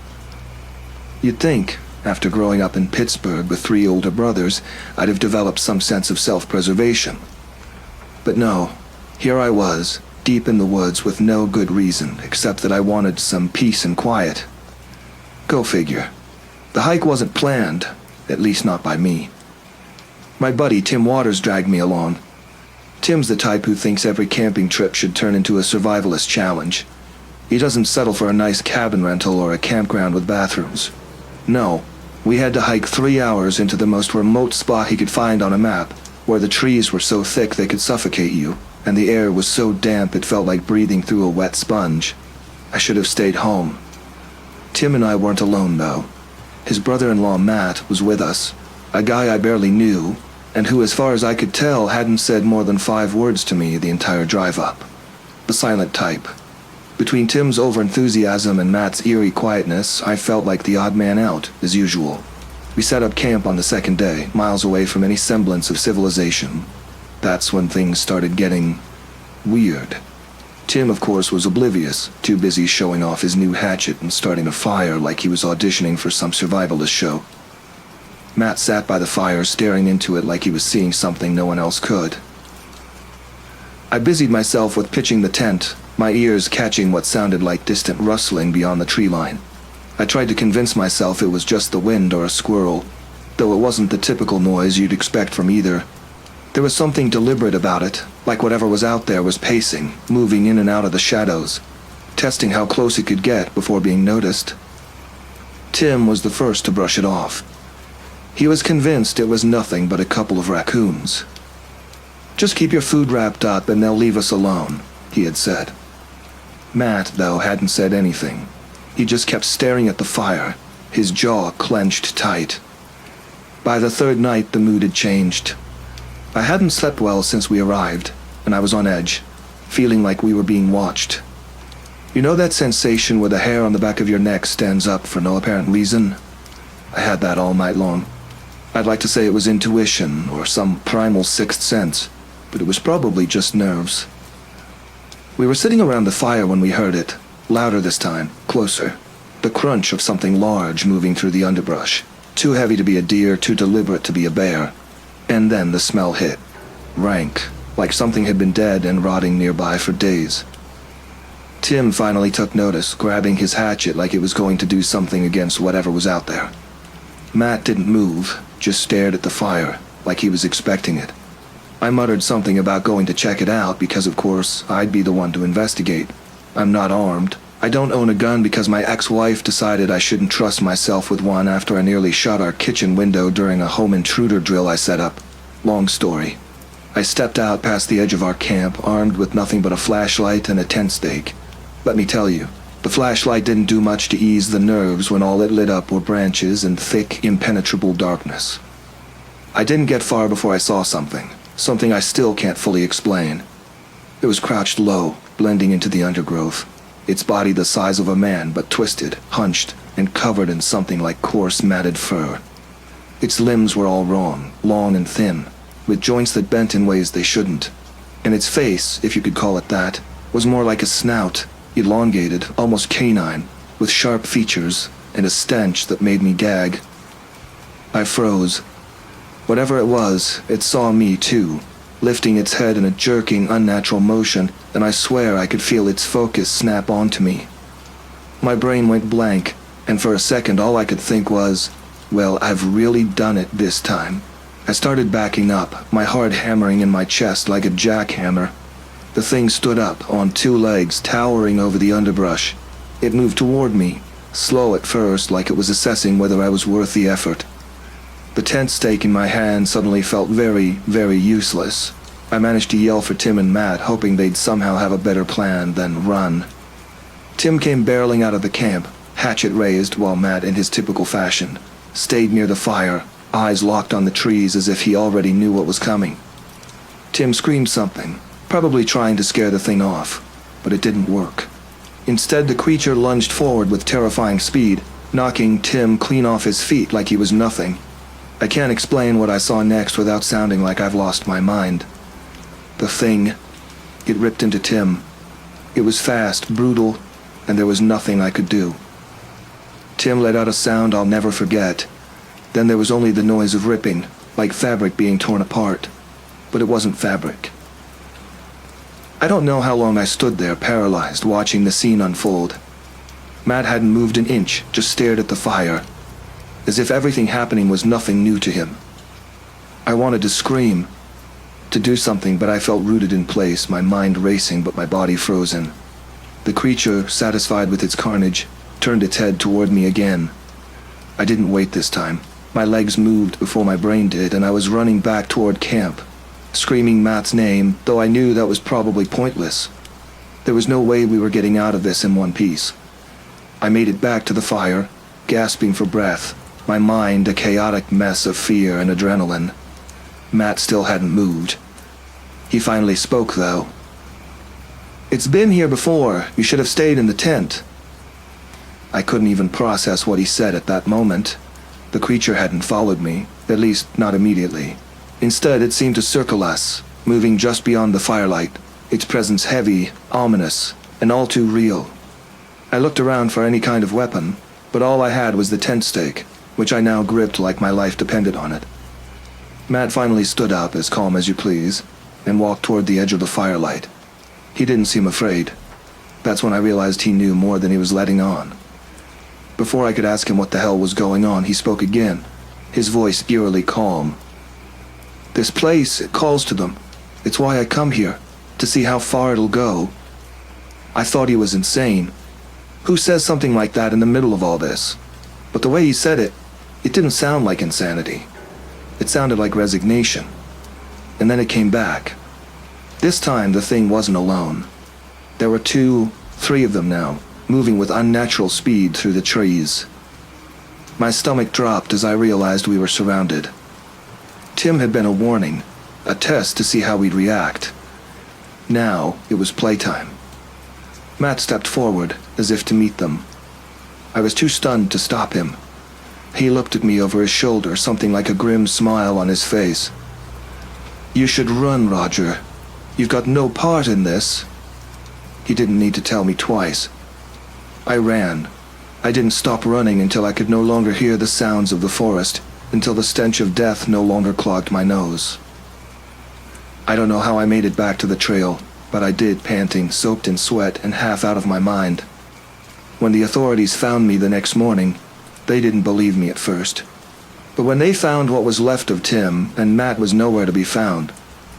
You'd think, after growing up in Pittsburgh with 3 older brothers, I'd have developed some sense of self-preservation. But no, here I was, deep in the woods with no good reason, except that I wanted some peace and quiet. Go figure. The hike wasn't planned, at least not by me. My buddy Tim Waters dragged me along. Tim's the type who thinks every camping trip should turn into a survivalist challenge. He doesn't settle for a nice cabin rental or a campground with bathrooms. No, we had to hike 3 hours into the most remote spot he could find on a map, where the trees were so thick they could suffocate you, and the air was so damp it felt like breathing through a wet sponge. I should have stayed home. Tim and I weren't alone, though. His brother-in-law Matt was with us, a guy I barely knew, and who, as far as I could tell, hadn't said more than 5 words to me the entire drive up. The silent type. Between Tim's over-enthusiasm and Matt's eerie quietness, I felt like the odd man out, as usual. We set up camp on the second day, miles away from any semblance of civilization. That's when things started getting weird. Tim, of course, was oblivious, too busy showing off his new hatchet and starting a fire like he was auditioning for some survivalist show. Matt sat by the fire, staring into it like he was seeing something no one else could. I busied myself with pitching the tent, my ears catching what sounded like distant rustling beyond the tree line. I tried to convince myself it was just the wind or a squirrel, though it wasn't the typical noise you'd expect from either. There was something deliberate about it, like whatever was out there was pacing, moving in and out of the shadows, testing how close it could get before being noticed. Tim was the first to brush it off. He was convinced it was nothing but a couple of raccoons. "Just keep your food wrapped up and they'll leave us alone," he had said. Matt, though, hadn't said anything. He just kept staring at the fire, his jaw clenched tight. By the third night, the mood had changed. I hadn't slept well since we arrived, and I was on edge, feeling like we were being watched. You know that sensation where the hair on the back of your neck stands up for no apparent reason? I had that all night long. I'd like to say it was intuition or some primal sixth sense, but it was probably just nerves. We were sitting around the fire when we heard it, louder this time, closer. The crunch of something large moving through the underbrush, too heavy to be a deer, too deliberate to be a bear. And then the smell hit, rank, like something had been dead and rotting nearby for days. Tim finally took notice, grabbing his hatchet like it was going to do something against whatever was out there. Matt didn't move, just stared at the fire, like he was expecting it. I muttered something about going to check it out because, of course, I'd be the one to investigate. I'm not armed. I don't own a gun because my ex-wife decided I shouldn't trust myself with one after I nearly shot our kitchen window during a home intruder drill I set up. Long story. I stepped out past the edge of our camp, armed with nothing but a flashlight and a tent stake. Let me tell you, the flashlight didn't do much to ease the nerves when all it lit up were branches and thick, impenetrable darkness. I didn't get far before I saw something I still can't fully explain. It was crouched low, blending into the undergrowth, its body the size of a man but twisted, hunched, and covered in something like coarse, matted fur. Its limbs were all wrong, long and thin, with joints that bent in ways they shouldn't. And its face, if you could call it that, was more like a snout, elongated, almost canine, with sharp features and a stench that made me gag. I froze. Whatever it was, it saw me too, lifting its head in a jerking, unnatural motion, and I swear I could feel its focus snap onto me. My brain went blank, and for a second all I could think was, well, I've really done it this time. I started backing up, my heart hammering in my chest like a jackhammer. The thing stood up, on two legs, towering over the underbrush. It moved toward me, slow at first, like it was assessing whether I was worth the effort. The tent stake in my hand suddenly felt very, very useless. I managed to yell for Tim and Matt, hoping they'd somehow have a better plan than run. Tim came barreling out of the camp, hatchet raised, while Matt, in his typical fashion, stayed near the fire, eyes locked on the trees as if he already knew what was coming. Tim screamed something, probably trying to scare the thing off, but it didn't work. Instead, the creature lunged forward with terrifying speed, knocking Tim clean off his feet like he was nothing. I can't explain what I saw next without sounding like I've lost my mind. The thing, it ripped into Tim. It was fast, brutal, and there was nothing I could do. Tim let out a sound I'll never forget. Then there was only the noise of ripping, like fabric being torn apart. But it wasn't fabric. I don't know how long I stood there, paralyzed, watching the scene unfold. Matt hadn't moved an inch, just stared at the fire, as if everything happening was nothing new to him. I wanted to scream, to do something, but I felt rooted in place, my mind racing but my body frozen. The creature, satisfied with its carnage, turned its head toward me again. I didn't wait this time. My legs moved before my brain did, and I was running back toward camp, screaming Matt's name, though I knew that was probably pointless. There was no way we were getting out of this in one piece. I made it back to the fire, gasping for breath, my mind a chaotic mess of fear and adrenaline. Matt still hadn't moved. He finally spoke, though. "It's been here before. You should have stayed in the tent." I couldn't even process what he said at that moment. The creature hadn't followed me, at least not immediately. Instead, it seemed to circle us, moving just beyond the firelight, its presence heavy, ominous, and all too real. I looked around for any kind of weapon, but all I had was the tent stake, which I now gripped like my life depended on it. Matt finally stood up, as calm as you please, and walked toward the edge of the firelight. He didn't seem afraid. That's when I realized he knew more than he was letting on. Before I could ask him what the hell was going on, he spoke again, his voice eerily calm. "This place, it calls to them. It's why I come here, to see how far it'll go." I thought he was insane. Who says something like that in the middle of all this? But the way he said it, it didn't sound like insanity. It sounded like resignation. And then it came back. This time the thing wasn't alone. There were 2, 3 of them now, moving with unnatural speed through the trees. My stomach dropped as I realized we were surrounded. Tim had been a warning, a test to see how we'd react. Now it was playtime. Matt stepped forward, as if to meet them. I was too stunned to stop him. He looked at me over his shoulder, something like a grim smile on his face. "You should run, Roger. You've got no part in this." He didn't need to tell me twice. I ran. I didn't stop running until I could no longer hear the sounds of the forest, until the stench of death no longer clogged my nose. I don't know how I made it back to the trail, but I did, panting, soaked in sweat, and half out of my mind. When the authorities found me the next morning, they didn't believe me at first. But when they found what was left of Tim, and Matt was nowhere to be found,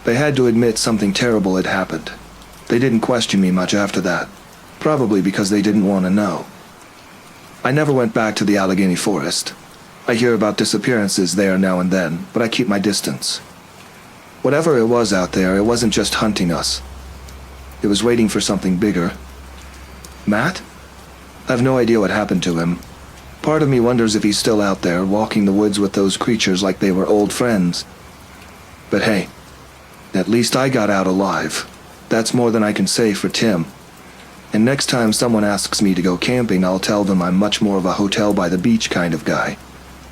they had to admit something terrible had happened. They didn't question me much after that, probably because they didn't want to know. I never went back to the Allegheny Forest. I hear about disappearances there now and then, but I keep my distance. Whatever it was out there, it wasn't just hunting us. It was waiting for something bigger. Matt? I have no idea what happened to him. Part of me wonders if he's still out there, walking the woods with those creatures like they were old friends. But hey, at least I got out alive. That's more than I can say for Tim. And next time someone asks me to go camping, I'll tell them I'm much more of a hotel by the beach kind of guy.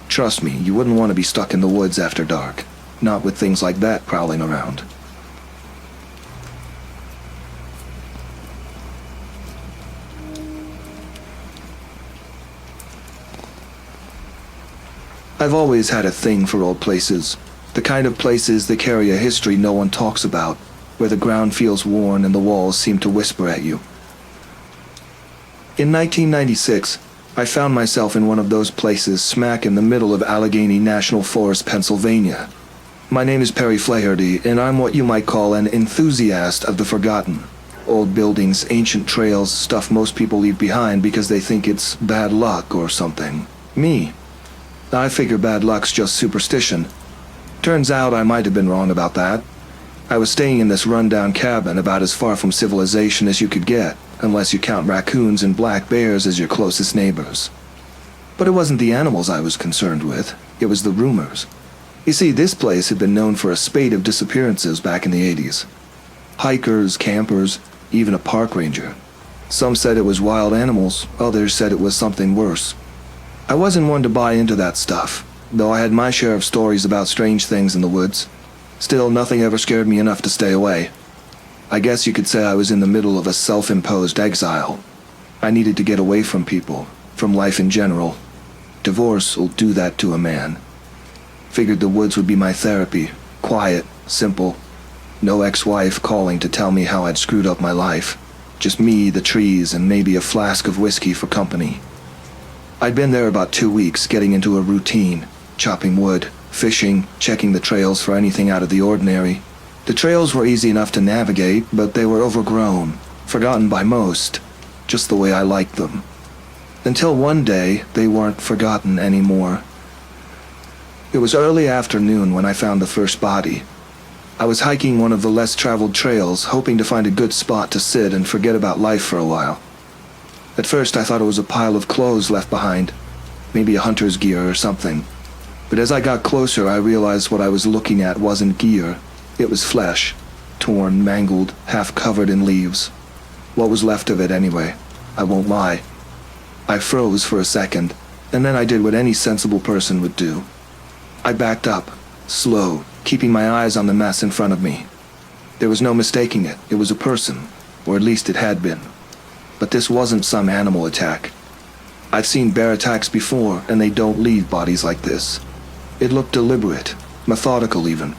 Trust me, you wouldn't want to be stuck in the woods after dark. Not with things like that prowling around. I've always had a thing for old places. The kind of places that carry a history no one talks about, where the ground feels worn and the walls seem to whisper at you. In 1996, I found myself in one of those places smack in the middle of Allegheny National Forest, Pennsylvania. My name is Perry Flaherty, and I'm what you might call an enthusiast of the forgotten. Old buildings, ancient trails, stuff most people leave behind because they think it's bad luck or something. Me. I figure bad luck's just superstition. Turns out I might have been wrong about that. I was staying in this rundown cabin about as far from civilization as you could get, unless you count raccoons and black bears as your closest neighbors. But it wasn't the animals I was concerned with, it was the rumors. You see, this place had been known for a spate of disappearances back in the 80s. Hikers, campers, even a park ranger. Some said it was wild animals, others said it was something worse. I wasn't one to buy into that stuff, though I had my share of stories about strange things in the woods. Still, nothing ever scared me enough to stay away. I guess you could say I was in the middle of a self-imposed exile. I needed to get away from people, from life in general. Divorce will do that to a man. Figured the woods would be my therapy, quiet, simple. No ex-wife calling to tell me how I'd screwed up my life. Just me, the trees, and maybe a flask of whiskey for company. I'd been there about 2 weeks, getting into a routine, chopping wood, fishing, checking the trails for anything out of the ordinary. The trails were easy enough to navigate, but they were overgrown, forgotten by most, just the way I liked them. Until one day, they weren't forgotten anymore. It was early afternoon when I found the first body. I was hiking one of the less traveled trails, hoping to find a good spot to sit and forget about life for a while. At first I thought it was a pile of clothes left behind, maybe a hunter's gear or something. But as I got closer, I realized what I was looking at wasn't gear. It was flesh, torn, mangled, half covered in leaves. What was left of it anyway, I won't lie. I froze for a second, and then I did what any sensible person would do. I backed up, slow, keeping my eyes on the mess in front of me. There was no mistaking it. It was a person, or at least it had been. But this wasn't some animal attack. I've seen bear attacks before, and they don't leave bodies like this. It looked deliberate, methodical even,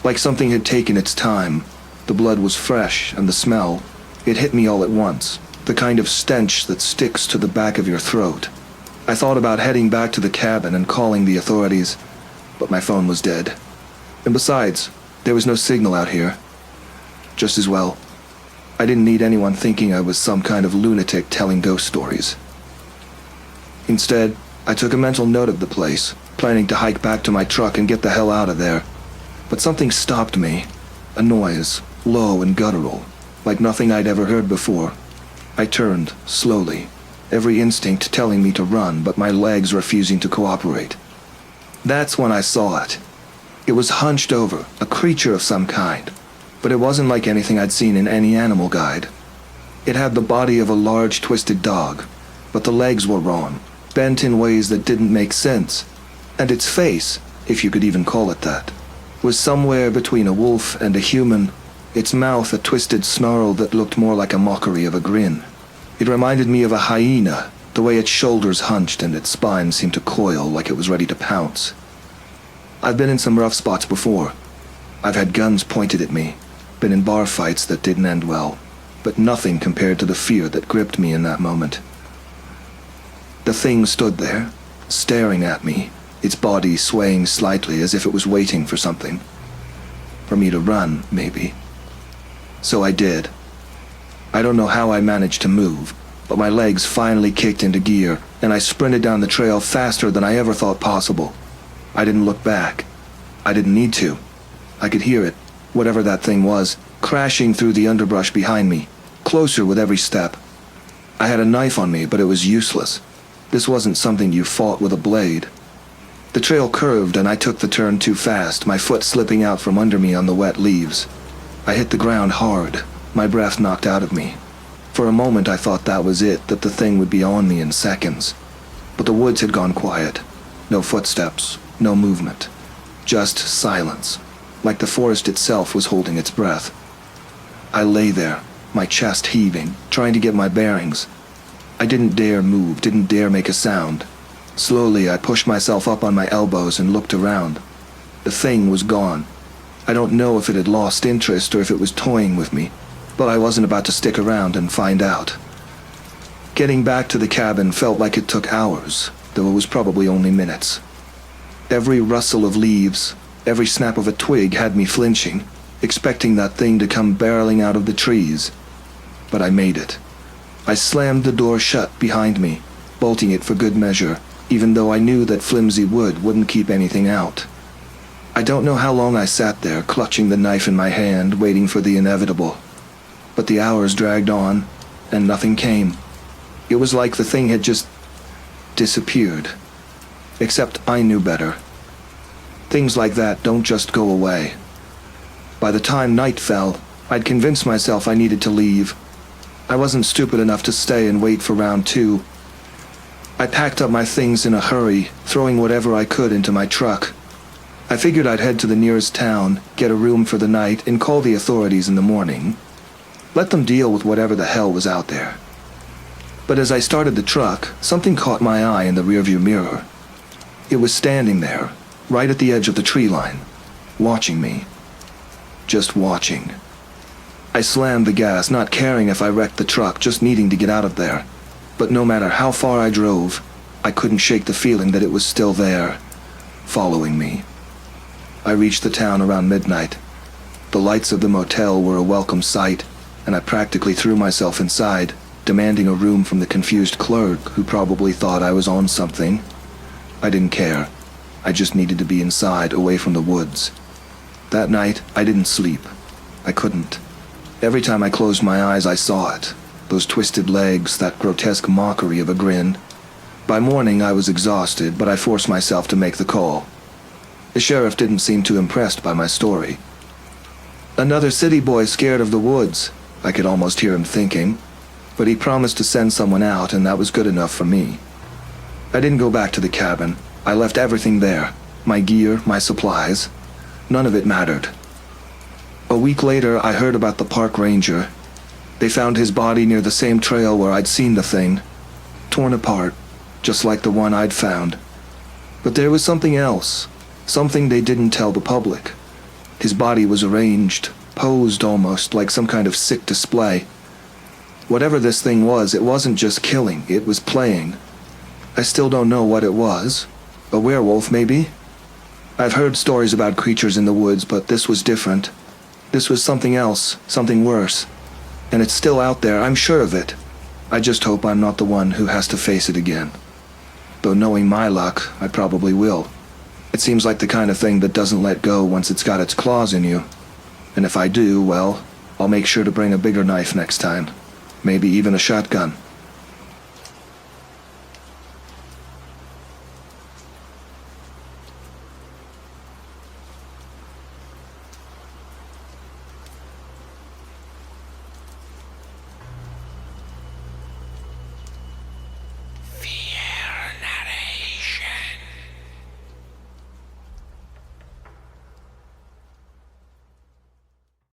like something had taken its time. The blood was fresh, and the smell, it hit me all at once, the kind of stench that sticks to the back of your throat. I thought about heading back to the cabin and calling the authorities, but my phone was dead. And besides, there was no signal out here. Just as well. I didn't need anyone thinking I was some kind of lunatic telling ghost stories. Instead, I took a mental note of the place, planning to hike back to my truck and get the hell out of there. But something stopped me. A noise, low and guttural, like nothing I'd ever heard before. I turned, slowly, every instinct telling me to run, but my legs refusing to cooperate. That's when I saw it. It was hunched over, a creature of some kind, but it wasn't like anything I'd seen in any animal guide. It had the body of a large, twisted dog, but the legs were wrong, bent in ways that didn't make sense, and its face, if you could even call it that, was somewhere between a wolf and a human, its mouth a twisted snarl that looked more like a mockery of a grin. It reminded me of a hyena, the way its shoulders hunched and its spine seemed to coil like it was ready to pounce. I've been in some rough spots before. I've had guns pointed at me, been in bar fights that didn't end well, but nothing compared to the fear that gripped me in that moment. The thing stood there, staring at me, its body swaying slightly as if it was waiting for something. For me to run, maybe. So I did. I don't know how I managed to move, but my legs finally kicked into gear, and I sprinted down the trail faster than I ever thought possible. I didn't look back. I didn't need to. I could hear it, whatever that thing was, crashing through the underbrush behind me, closer with every step. I had a knife on me, but it was useless. This wasn't something you fought with a blade. The trail curved and I took the turn too fast, my foot slipping out from under me on the wet leaves. I hit the ground hard, my breath knocked out of me. For a moment I thought that was it, that the thing would be on me in seconds. But the woods had gone quiet. No footsteps, no movement. Just silence, like the forest itself was holding its breath. I lay there, my chest heaving, trying to get my bearings. I didn't dare move, didn't dare make a sound. Slowly, I pushed myself up on my elbows and looked around. The thing was gone. I don't know if it had lost interest or if it was toying with me, but I wasn't about to stick around and find out. Getting back to the cabin felt like it took hours, though it was probably only minutes. Every rustle of leaves, every snap of a twig had me flinching, expecting that thing to come barreling out of the trees. But I made it. I slammed the door shut behind me, bolting it for good measure, even though I knew that flimsy wood wouldn't keep anything out. I don't know how long I sat there, clutching the knife in my hand, waiting for the inevitable. But the hours dragged on, and nothing came. It was like the thing had just disappeared. Except I knew better. Things like that don't just go away. By the time night fell, I'd convinced myself I needed to leave. I wasn't stupid enough to stay and wait for round two. I packed up my things in a hurry, throwing whatever I could into my truck. I figured I'd head to the nearest town, get a room for the night, and call the authorities in the morning. Let them deal with whatever the hell was out there. But as I started the truck, something caught my eye in the rearview mirror. It was standing there, right at the edge of the tree line, watching me. Just watching. I slammed the gas, not caring if I wrecked the truck, just needing to get out of there. But no matter how far I drove, I couldn't shake the feeling that it was still there, following me. I reached the town around midnight. The lights of the motel were a welcome sight, and I practically threw myself inside, demanding a room from the confused clerk who probably thought I was on something. I didn't care. I just needed to be inside, away from the woods. That night, I didn't sleep. I couldn't. Every time I closed my eyes, I saw it. Those twisted legs, that grotesque mockery of a grin. By morning, I was exhausted, but I forced myself to make the call. The sheriff didn't seem too impressed by my story. Another city boy scared of the woods, I could almost hear him thinking. But he promised to send someone out, and that was good enough for me. I didn't go back to the cabin. I left everything there. My gear, my supplies. None of it mattered. A week later, I heard about the park ranger. They found his body near the same trail where I'd seen the thing. Torn apart, just like the one I'd found. But there was something else. Something they didn't tell the public. His body was arranged, posed almost, like some kind of sick display. Whatever this thing was, it wasn't just killing, it was playing. I still don't know what it was. A werewolf, maybe? I've heard stories about creatures in the woods, but this was different. This was something else, something worse. And it's still out there, I'm sure of it. I just hope I'm not the one who has to face it again. Though knowing my luck, I probably will. It seems like the kind of thing that doesn't let go once it's got its claws in you. And if I do, well, I'll make sure to bring a bigger knife next time. Maybe even a shotgun.